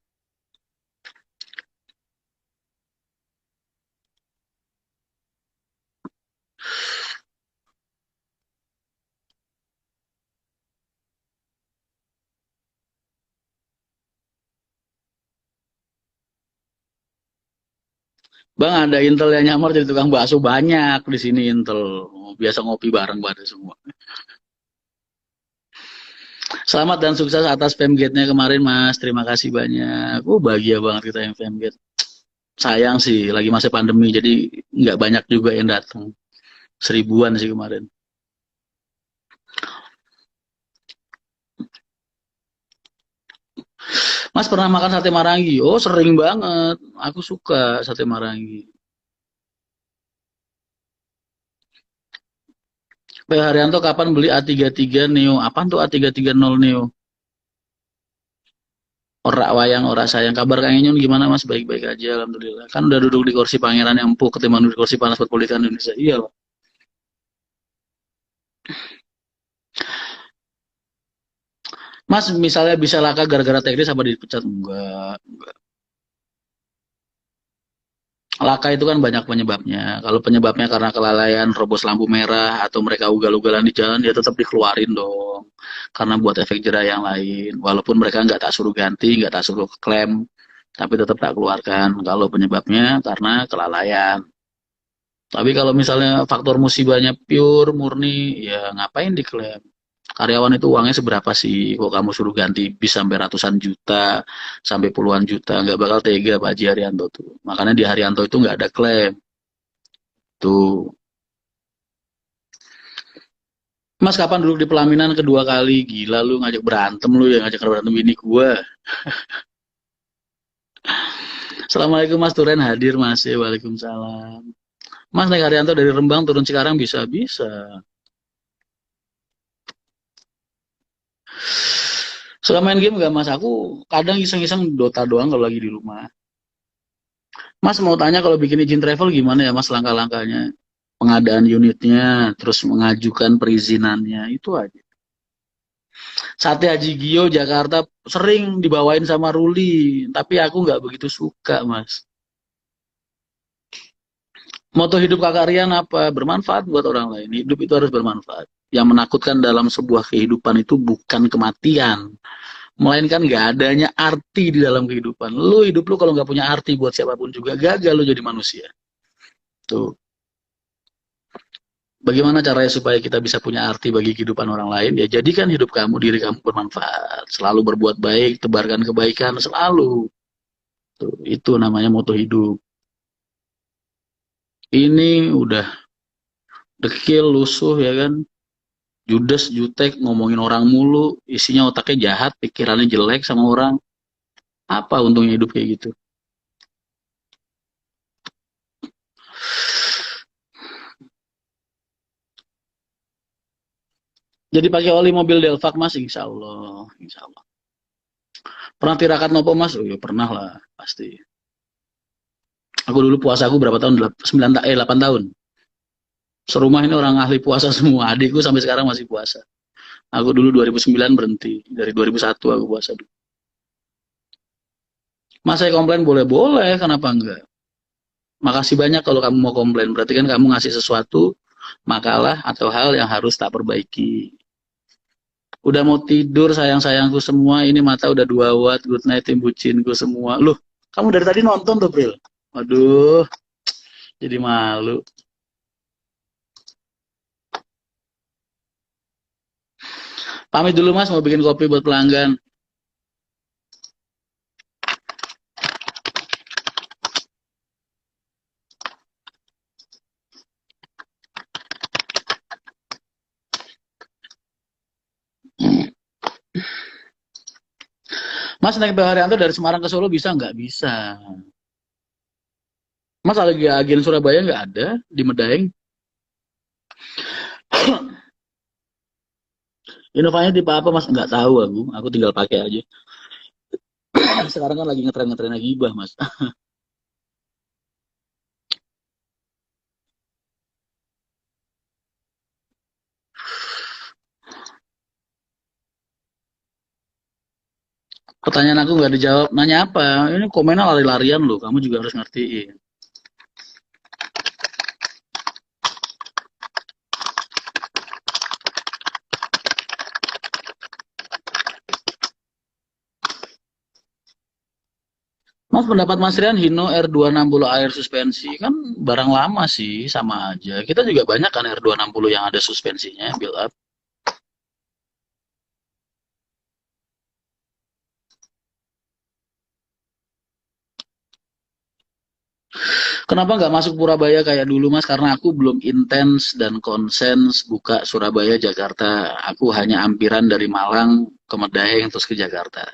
Bang, ada Intel yang nyamar jadi tukang bakso banyak di sini Intel. Biasa ngopi bareng pada semua. Selamat dan sukses atas Femgate-nya kemarin, Mas. Terima kasih banyak. Bahagia banget kita yang Femgate. Sayang sih, lagi masa pandemi, jadi nggak banyak juga yang datang. 1000-an sih kemarin. Mas pernah makan sate Marangi? Oh, sering banget. Aku suka sate Marangi. Pak Haryanto kapan beli A33 Neo? Apaan tuh A330 Neo? Ora wayang, ora sayang. Kabar Kang Inyun gimana Mas? Baik-baik aja, alhamdulillah. Kan udah duduk di kursi pangeran yang empuk ketimbang duduk di kursi panas buat politik Indonesia. Iya loh. Mas misalnya bisa laka gara-gara teknis apa dipecat? Enggak. Laka itu kan banyak penyebabnya. Kalau penyebabnya karena kelalaian, robos lampu merah, atau mereka ugal-ugalan di jalan, dia tetap dikeluarin dong. Karena buat efek jerah yang lain. Walaupun mereka nggak tak suruh ganti, nggak tak suruh klaim, tapi tetap tak keluarkan. Kalau penyebabnya karena kelalaian. Tapi kalau misalnya faktor musibahnya pure, murni, ya ngapain diklaim? Karyawan itu uangnya seberapa sih? Kok kamu suruh ganti bis sampai ratusan juta, sampai puluhan juta, nggak bakal tega Pak Haji Haryanto tuh. Makanya di Haryanto itu nggak ada klaim. Tuh. Mas kapan duduk di pelaminan kedua kali? Gila lu ngajak berantem lu ya, ngajak berantem ini gua. Assalamualaikum Mas Turen hadir Mas ya, waalaikumsalam. Mas naik Haryanto dari Rembang turun sekarang bisa? Bisa. Suka main game nggak Mas? Aku kadang iseng-iseng Dota doang kalau lagi di rumah. Mas mau tanya kalau bikin izin travel gimana ya Mas langkah-langkahnya? Pengadaan unitnya, terus mengajukan perizinannya, itu aja. Sate Haji Gio Jakarta sering dibawain sama Ruli, tapi aku nggak begitu suka Mas. Moto hidup Kakak Rian apa? Bermanfaat buat orang lain. Hidup itu harus bermanfaat. Yang menakutkan dalam sebuah kehidupan itu bukan kematian, melainkan nggak adanya arti di dalam kehidupan. Lu hidup lu kalau nggak punya arti buat siapapun juga gagal lu jadi manusia. Tuh. Bagaimana caranya supaya kita bisa punya arti bagi kehidupan orang lain? Ya jadikan hidup kamu, diri kamu bermanfaat. Selalu berbuat baik, tebarkan kebaikan, selalu. Tuh, itu namanya moto hidup. Ini udah dekil, lusuh ya kan. Judes, jutek, ngomongin orang mulu. Isinya otaknya jahat, pikirannya jelek sama orang. Apa untungnya hidup kayak gitu? Jadi pakai oli mobil Delvac Mas, insya Allah. Insya Allah. Pernah tirakat nopo Mas? Oh ya pernah lah, pasti. Aku dulu puasa aku berapa tahun? 8 tahun. Serumah ini orang ahli puasa semua. Adikku sampai sekarang masih puasa. Aku dulu 2009 berhenti. Dari 2001 aku puasa dulu. Mas saya komplain boleh-boleh, kenapa enggak? Makasih banyak kalau kamu mau komplain. Berarti kan kamu ngasih sesuatu, makalah atau hal yang harus tak perbaiki. Udah mau tidur sayang-sayangku semua. Ini mata udah 2 watt. Good night tim bucinku semua. Loh, kamu dari tadi nonton tuh, Pril? Waduh, jadi malu. Pamit dulu Mas, mau bikin kopi buat pelanggan. Mas naik PH Haryanto dari Semarang ke Solo bisa nggak? Bisa. Mas lagi agen Surabaya nggak ada di Medaeng. Inovanya tipe apa Mas? Nggak tahu aku. Aku tinggal pakai aja. Sekarang kan lagi ngetren-ngetren gibah Mas. Pertanyaan aku nggak dijawab. Nanya apa? Ini komennya lari-larian loh. Kamu juga harus ngertiin. Mas pendapat Mas Rian Hino R260 air suspensi kan barang lama sih sama aja. Kita juga banyak kan R260 yang ada suspensinya build up. Kenapa nggak masuk Purabaya kayak dulu Mas? Karena aku belum intens dan konsens buka Surabaya Jakarta. Aku hanya ampiran dari Malang ke Medaeng terus ke Jakarta.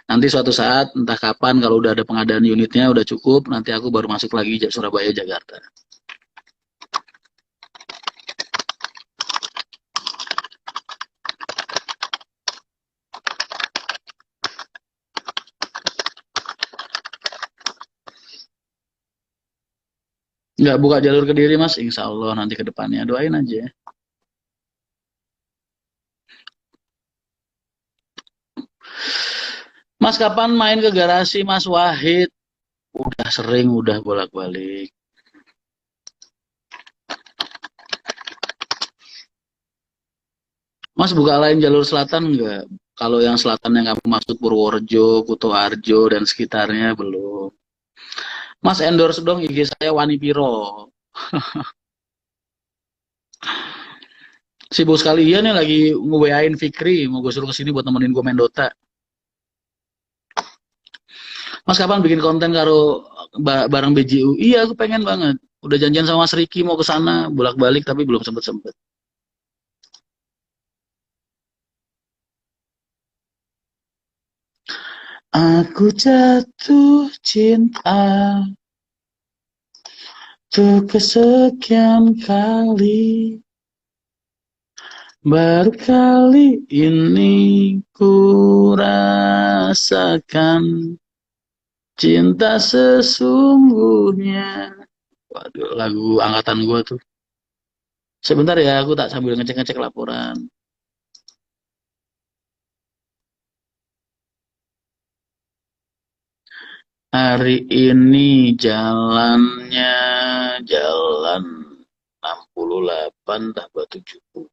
Nanti suatu saat entah kapan kalau udah ada pengadaan unitnya udah cukup, nanti aku baru masuk lagi Surabaya Jakarta. Nggak buka jalur ke diri Mas, insya Allah nanti ke depannya doain aja. Mas kapan main ke garasi Mas Wahid? Udah sering, udah bolak-balik. Mas buka lain jalur selatan nggak? Kalau yang selatan yang kamu maksud Purworejo, Kutoarjo, dan sekitarnya belum. Mas endorse dong IG saya Wani Piro. Sibuk sekali iya nih lagi nge-WA-in Fikri, mau gue suruh kesini buat nemenin gue main Dota. Mas kapan bikin konten karo bareng BJU? Iya aku pengen banget. Udah janjian sama Mas Riki mau ke sana bolak-balik tapi belum sempet-sempet. Aku jatuh cinta untuk kesekian kali. Baru kali ini ku rasakan cinta sesungguhnya. Waduh, lagu angkatan gua tuh. Sebentar ya, aku tak sambil ngecek-ngecek laporan. Hari ini jalannya jalan 68 tambah 70.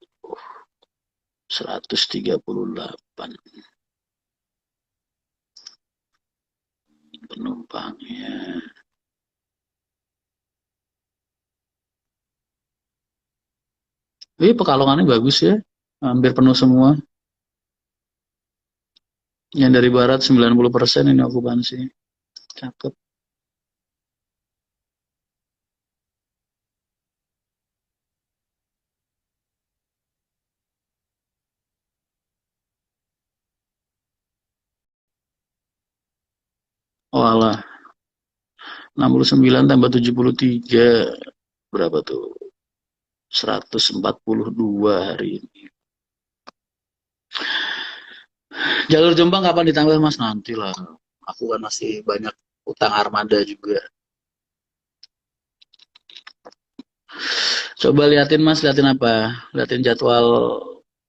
138 penumpangnya. Wih, Pekalongannya bagus ya. Hampir penuh semua. Yang dari barat 90% ini okupansi. Cakep. Oh alah, 69 tambah 73. Berapa tuh? 142 hari ini. Jalur Jombang kapan ditambah Mas? Nanti lah. Aku kan masih banyak utang armada juga. Coba liatin Mas, liatin apa? Liatin jadwal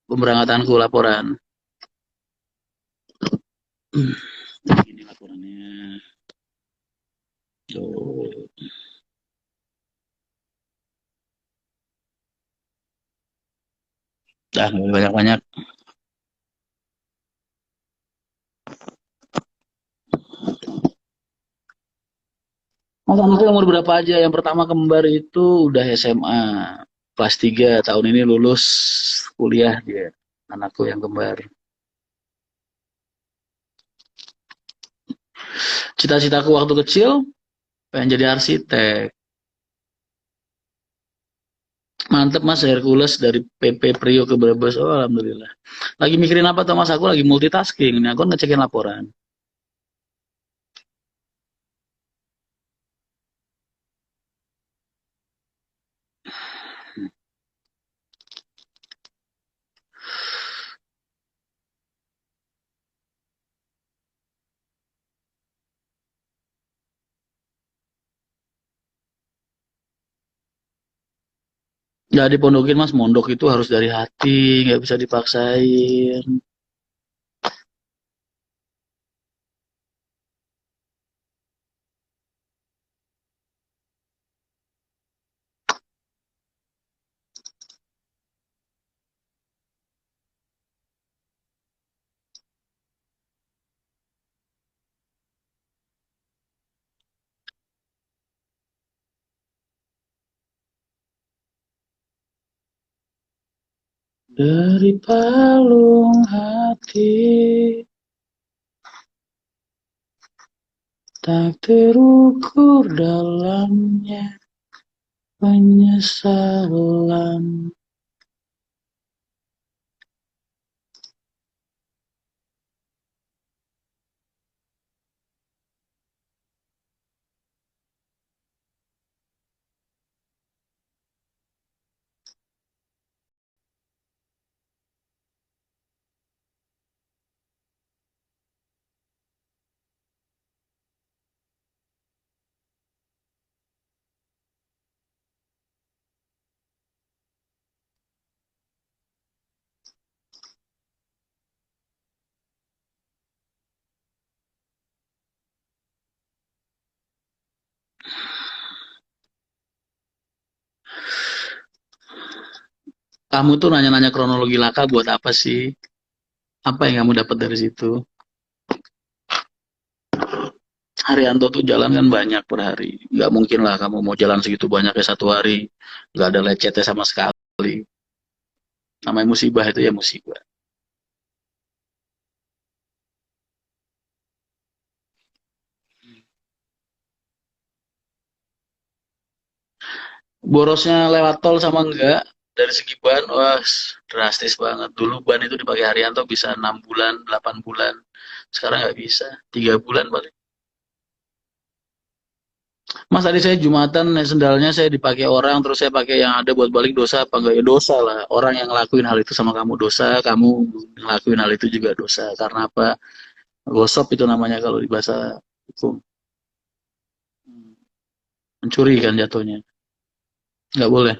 pemberangkatanku laporan. Ini laporannya. Tuh. Dah, nggak boleh banyak-banyak. Mas anaknya umur berapa aja? Yang pertama kembar itu udah SMA. Kelas 3 tahun ini lulus kuliah dia. Anakku yang kembar. Cita-citaku waktu kecil pengen jadi arsitek. Mantep Mas Hercules dari PP Prio ke Brebes. Oh, alhamdulillah. Lagi mikirin apa tuh Mas? Aku lagi multitasking. Nih aku ngecekin laporan. Nggak dipondokin Mas, mondok itu harus dari hati, nggak bisa dipaksain. Dari palung hati tak terukur dalamnya penyesalan. Kamu tuh nanya-nanya kronologi Laka buat apa sih? Apa yang kamu dapat dari situ? Haryanto tuh jalan kan banyak per hari. Nggak mungkin lah kamu mau jalan segitu banyaknya satu hari. Nggak ada lecetnya sama sekali. Namanya musibah itu ya musibah. Borosnya lewat tol sama enggak, dari segi ban, wah drastis banget. Dulu ban itu dipakai Haryanto bisa 6 bulan, 8 bulan. Sekarang nggak bisa, 3 bulan paling. Mas tadi saya Jumatan, sendalnya saya dipakai orang, terus saya pakai yang ada buat balik dosa apa enggak? Ya dosa lah. Orang yang ngelakuin hal itu sama kamu dosa, kamu ngelakuin hal itu juga dosa. Karena apa? Gosop itu namanya kalau di bahasa hukum. Mencuri kan jatuhnya. Nggak boleh.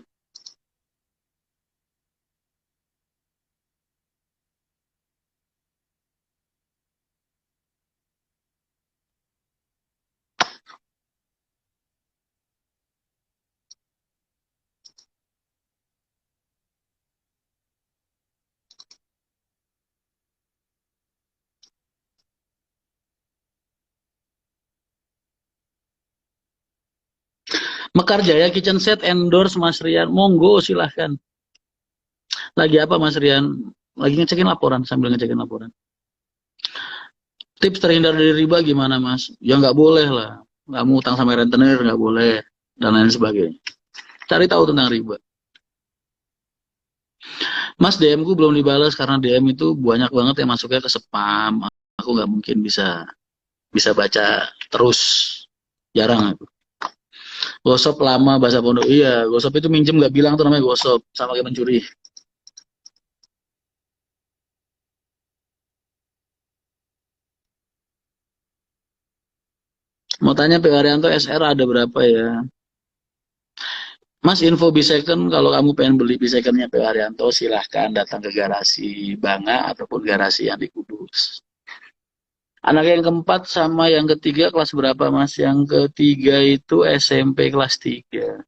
Mekar Jaya Kitchen Set endorse Mas Rian. Monggo silahkan. Lagi apa Mas Rian? Lagi ngecekin laporan sambil ngecekin laporan. Tips terhindar dari riba gimana Mas? Ya nggak boleh lah. Kamu utang sama rentenir nggak boleh dan lain sebagainya. Cari tahu tentang riba. Mas DM ku belum dibalas karena DM itu banyak banget yang masuknya ke spam. Aku nggak mungkin bisa bisa baca terus. Jarang aku. Gosop lama bahasa pondok. Iya, gosop itu minjem nggak bilang tuh namanya gosop. Sama kayak mencuri. Mau tanya P. Haryanto SR ada berapa ya? Mas info Bisecond kalau kamu pengen beli Bisecondnya P. Haryanto silahkan datang ke garasi Banga ataupun garasi yang di Kudus. Anak yang keempat sama yang ketiga kelas berapa Mas? Yang ketiga itu SMP kelas 3.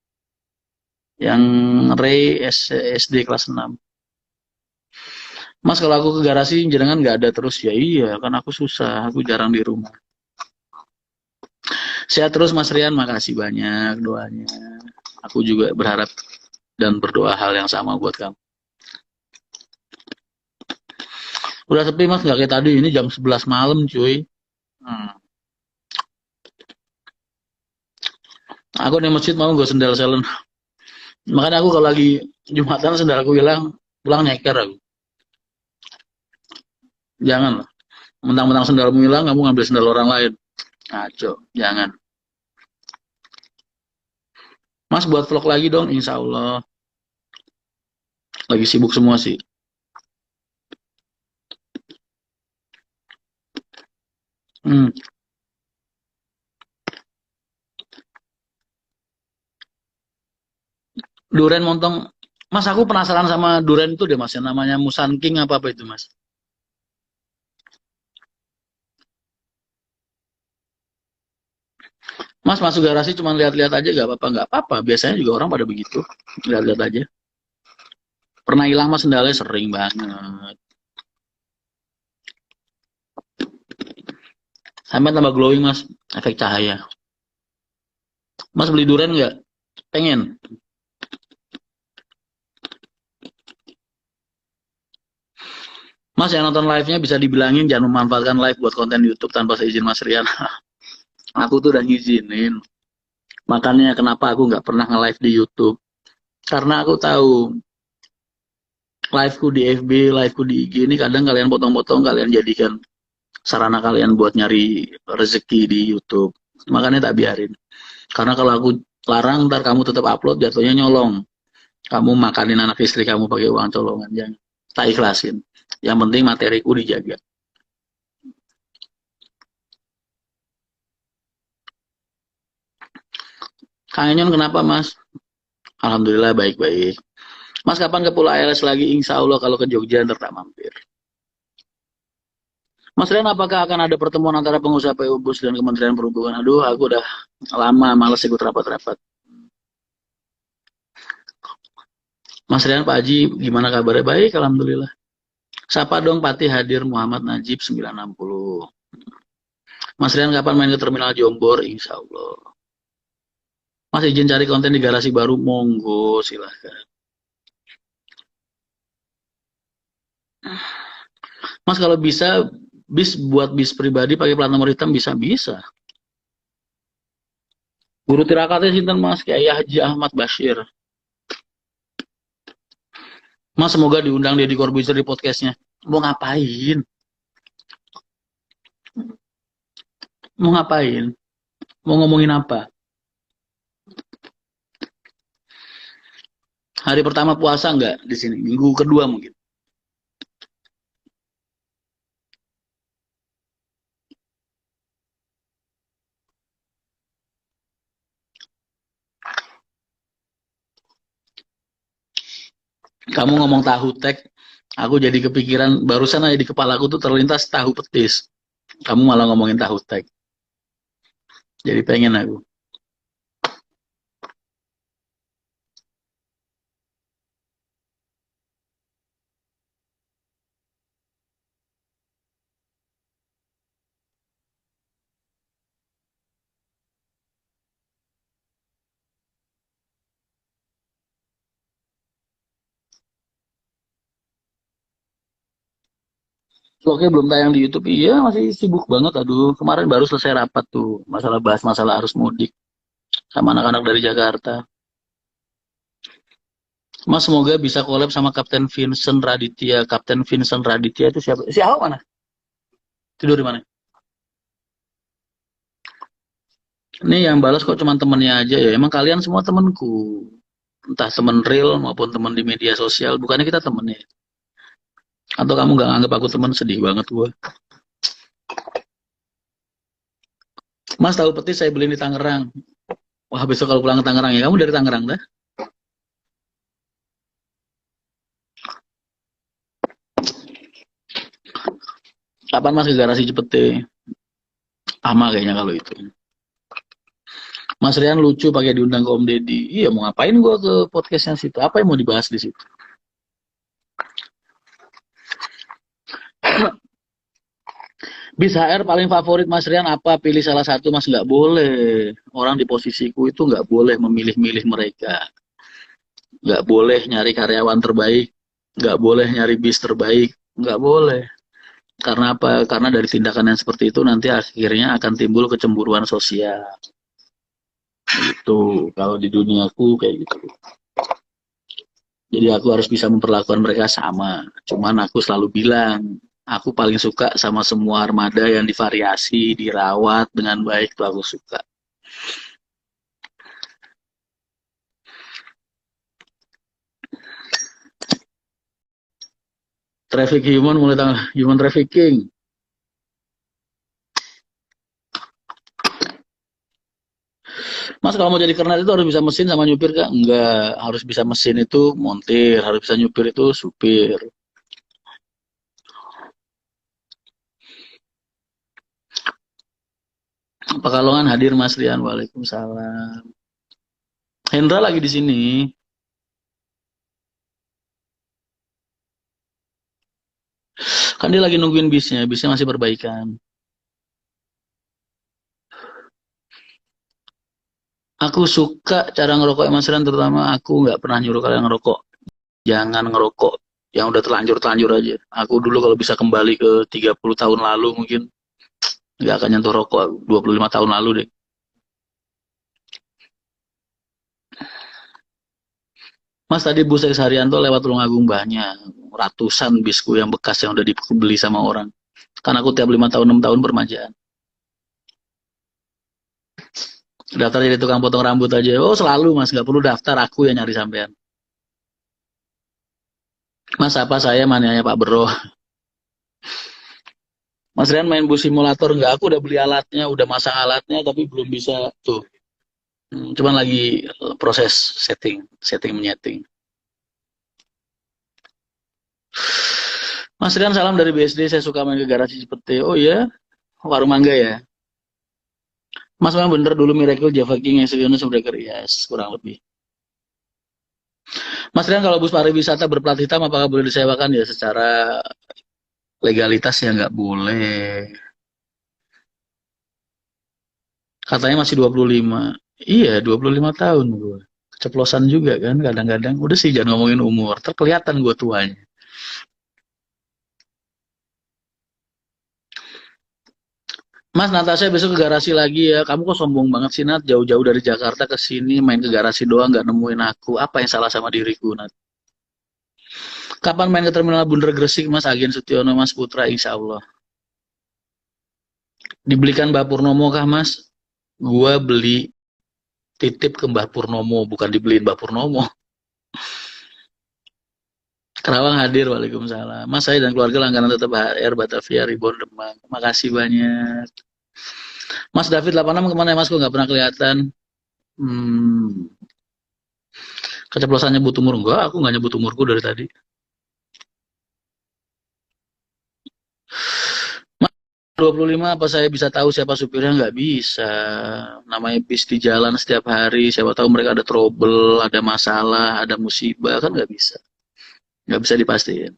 Yang Ray SD kelas 6. Mas kalau aku ke garasi jenengan nggak ada terus ya iya kan aku susah, aku jarang di rumah. Sehat terus Mas Rian, makasih banyak doanya. Aku juga berharap dan berdoa hal yang sama buat kamu. Udah sepi Mas, nggak kayak tadi, ini jam 11 malam cuy. Hmm. Aku di masjid mau gue sendal selen. Makanya aku kalau lagi Jumatan sendal aku hilang, pulang nyeker aku. Jangan lah. Mentang-mentang sendalmu hilang, kamu ngambil sendal orang lain. Ngaco, jangan. Mas buat vlog lagi dong, insya Allah. Lagi sibuk semua sih. Hmm. Duren montong. Mas aku penasaran sama duren itu deh mas. Yang namanya Musan King apa itu mas? Mas masuk garasi cuma lihat-lihat aja gak apa-apa. Gak apa-apa. Biasanya juga orang pada begitu. Lihat-lihat aja. Pernah hilang mas sendalnya sering banget. Sampai tambah glowing mas. Efek cahaya. Mas beli duren nggak? Pengen. Mas yang nonton live-nya bisa dibilangin jangan memanfaatkan live buat konten YouTube tanpa seizin Mas Rian. Aku tuh udah ngizinin. Makanya kenapa aku nggak pernah nge-live di YouTube. Karena aku tahu liveku di FB, liveku di IG ini kadang kalian potong-potong, kalian jadikan sarana kalian buat nyari rezeki di YouTube. Makanya tak biarin. Karena kalau aku larang, ntar kamu tetap upload, jatuhnya nyolong. Kamu makanin anak istri kamu pakai uang colongan. Jangan. Tak ikhlasin. Yang penting materiku dijaga. Kang Enyon kenapa mas? Alhamdulillah baik-baik. Mas kapan ke Pulau ALS lagi? Insya Allah kalau ke Jogja ntar tak mampir. Mas Rian, apakah akan ada pertemuan antara pengusaha PU Bus dan Kementerian Perhubungan? Aduh, aku udah lama males ikut rapat-rapat. Mas Rian, Pak Haji, gimana kabarnya? Baik, Alhamdulillah. Sapa dong Patih hadir Muhammad Najib 960. Mas Rian, kapan main ke Terminal Jombor? Insya Allah. Mas izin cari konten di garasi baru? Monggo, silahkan. Mas kalau bisa, bis pribadi pakai plat nomor hitam bisa. Guru tirakatnya sinten Mas? Kiai Haji Ahmad Bashir. Mas semoga diundang Deddy Corbuzier di podcastnya. Mau ngapain? Mau ngapain? Mau ngomongin apa? Hari pertama puasa nggak di sini? Minggu kedua mungkin. Kamu ngomong tahu tek, aku jadi kepikiran barusan aja di kepala aku tuh terlintas tahu petis. Kamu malah ngomongin tahu tek. Jadi pengen aku. Vlognya belum tayang di YouTube. Iya, masih sibuk banget. Aduh, kemarin baru selesai rapat tuh. Bahas masalah arus mudik sama anak-anak dari Jakarta. Mas semoga bisa collab sama Kapten Vincent Raditya. Kapten Vincent Raditya itu siapa? Siapa mana? Tidur di mana? Ini yang balas kok cuma temennya aja ya. Emang kalian semua temenku. Entah temen real maupun temen di media sosial. Bukannya kita temennya. Atau kamu gak nganggap aku temen, sedih banget gue. Mas tahu petis saya beli di Tangerang. Wah besok kalau pulang ke Tangerang ya. Kamu dari Tangerang dah? Kapan mas ke garasi Cepete? Ama kayaknya kalau itu. Mas Rian lucu pakai diundang ke Om Deddy. Iya mau ngapain gue ke podcastnya situ? Apa yang mau dibahas di situ? Bis HR paling favorit Mas Rian apa? Pilih salah satu Mas, nggak boleh. Orang di posisiku itu nggak boleh memilih-milih mereka. Nggak boleh nyari karyawan terbaik. Nggak boleh nyari bis terbaik. Nggak boleh. Karena apa? Karena dari tindakan yang seperti itu nanti akhirnya akan timbul kecemburuan sosial. Itu kalau di duniaku kayak gitu. Jadi aku harus bisa memperlakukan mereka sama. Cuman aku selalu bilang, aku paling suka sama semua armada yang divariasi, dirawat dengan baik, itu aku suka. Traffic human mulai tanggal human trafficking. Mas kalau mau jadi kernet itu harus bisa mesin sama nyupir kak? Enggak, harus bisa mesin itu montir, harus bisa nyupir itu supir. Pekalongan hadir Mas Rian, waalaikumsalam. Hendra lagi di sini. Kan dia lagi nungguin bisnya, bisnya masih perbaikan. Aku suka cara ngerokok Mas Rian, terutama aku nggak pernah nyuruh kalian ngerokok. Jangan ngerokok yang udah terlanjur-terlanjur aja. Aku dulu kalau bisa kembali ke 30 tahun lalu mungkin nggak akan nyentuh rokok. 25 tahun lalu deh. Mas tadi bus X Haryanto lewat Tulungagung banyak. Ratusan bisku yang bekas yang udah dibeli sama orang. Karena aku tiap 5 tahun 6 tahun permajaan. Daftar jadi tukang potong rambut aja. Oh selalu mas, nggak perlu daftar, aku yang nyari sampean. Mas apa saya manianya Pak Bro. Mas Rian main bus simulator nggak? Aku udah beli alatnya, udah masang alatnya, tapi belum bisa tuh. Cuman lagi proses setting, setting menyeting. Mas Rian salam dari BSD, saya suka main ke garasi Cipete. Oh iya, warung mangga ya. Mas memang bener dulu Miracle Java King yang Executive Breaker, yes, kurang lebih. Mas Rian kalau bus pariwisata berplat hitam apakah boleh disewakan ya? Secara legalitas ya nggak boleh. Katanya masih 25. Iya, 25 tahun gue. Keceplosan juga kan kadang-kadang. Udah sih jangan ngomongin umur, terkelihatan gue tuanya. Mas Natasha besok ke garasi lagi ya. Kamu kok sombong banget sih Nat. Jauh-jauh dari Jakarta ke sini main ke garasi doang nggak nemuin aku. Apa yang salah sama diriku Nat? Kapan main ke terminal Bundar Gresik Mas Agen Sutiono Mas Putra Insya Allah. Dibelikan Mbak Purnomo kah Mas? Gua beli titip ke Mbak Purnomo bukan dibeliin Mbak Purnomo. Kerawang hadir Waalaikumsalam. Mas saya dan keluarga langganan tetap HR Batavia Reborn Demang. Makasih banyak. Mas David 86 kemana ya Mas? Kok nggak pernah kelihatan? Hmm, keceplosan nyebut umur enggak? Aku nggak nyebut umurku dari tadi. 25 apa saya bisa tahu siapa supirnya? Nggak bisa. Namanya bis di jalan setiap hari. Siapa tahu mereka ada trouble, ada masalah, ada musibah. Kan nggak bisa. Nggak bisa dipastikan.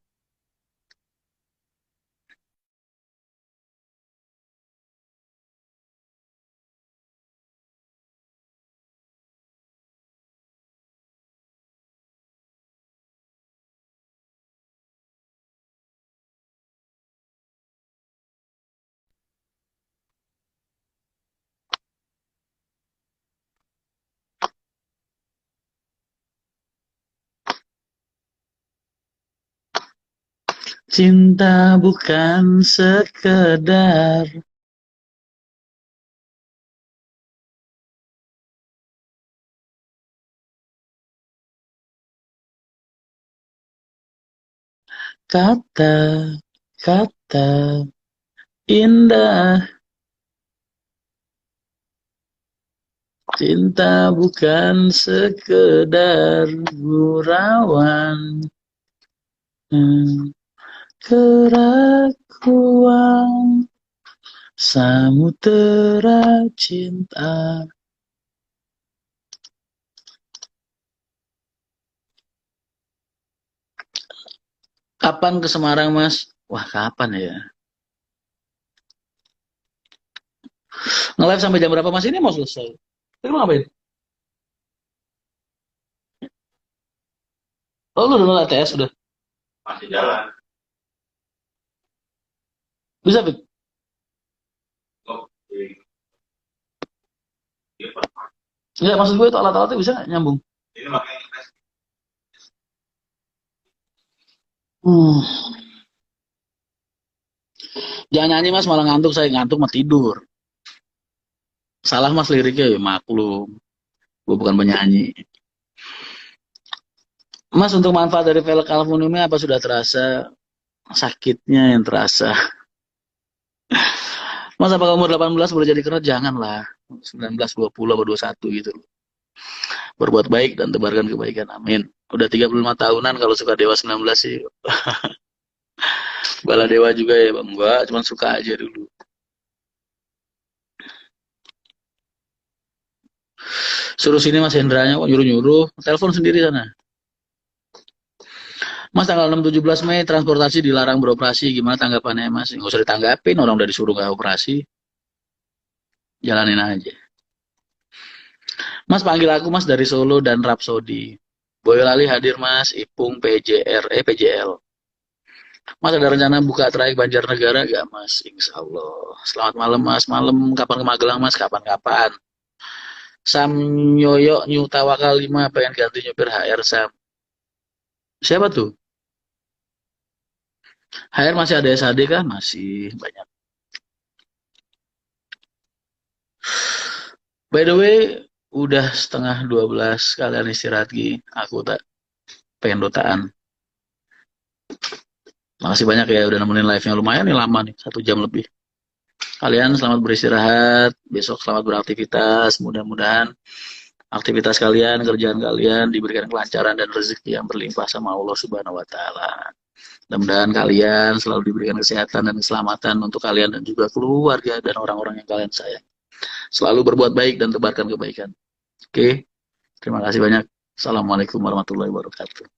Cinta bukan sekedar kata-kata indah. Cinta bukan sekedar gurauan. Hmm, keraguan samudera cinta. Kapan ke Semarang, Mas? Wah, kapan ya? Nge-live sampai jam berapa Mas? Ini mau selesai. Tadi lu ngapain? Oh, lu udah ATS udah. Masih jalan. Bisa, Fit? Oh, iya, Pak. Enggak, maksud gue itu alat-alatnya bisa nggak nyambung? Ini makanya tes. Hmm. Jangan nyanyi Mas, malah ngantuk. Saya ngantuk mah tidur. Salah Mas liriknya ya maklum. Gue bukan penyanyi. Mas, untuk manfaat dari velg aluminiumnya apa sudah terasa? Sakitnya yang terasa. Mas, apakah umur 18 boleh jadi keren? Janganlah. 19, 20, atau 21 gitu. Berbuat baik dan tebarkan kebaikan. Amin. Udah 35 tahunan kalau suka Dewa 19 sih. Bala Dewa juga ya Bang. Gua cuma suka aja dulu. Suruh sini Mas Hendranya kok nyuruh-nyuruh. Telepon sendiri sana. Mas, tanggal 6-17 Mei transportasi dilarang beroperasi. Gimana tanggapannya Mas? Nggak usah ditanggapin, orang udah disuruh nggak operasi. Jalanin aja. Mas, panggil aku Mas dari Solo dan Rapsodi. Boyolali hadir Mas, Ipung PJL. Mas, ada rencana buka trayek Banjarnegara gak Mas? Insya Allah. Selamat malam Mas, malam kapan ke Magelang Mas? Kapan-kapan. Sam Yoyo New Tawakal 5 pengen ganti nyupir HR Sam. Siapa tuh? HR masih ada SAD kah? Masih banyak. By the way, udah setengah 12 kalian istirahat Gi. Aku tak pengen dotaan. Makasih banyak ya udah nemenin live-nya. Lumayan nih lama nih, 1 jam lebih. Kalian selamat beristirahat, besok selamat beraktivitas. Mudah-mudahan aktivitas kalian, kerjaan kalian diberikan kelancaran dan rezeki yang berlimpah sama Allah Subhanahu wa taala. Mudah-mudahan kalian selalu diberikan kesehatan dan keselamatan untuk kalian dan juga keluarga dan orang-orang yang kalian sayang. Selalu berbuat baik dan tebarkan kebaikan. Oke, terima kasih banyak. Assalamualaikum warahmatullahi wabarakatuh.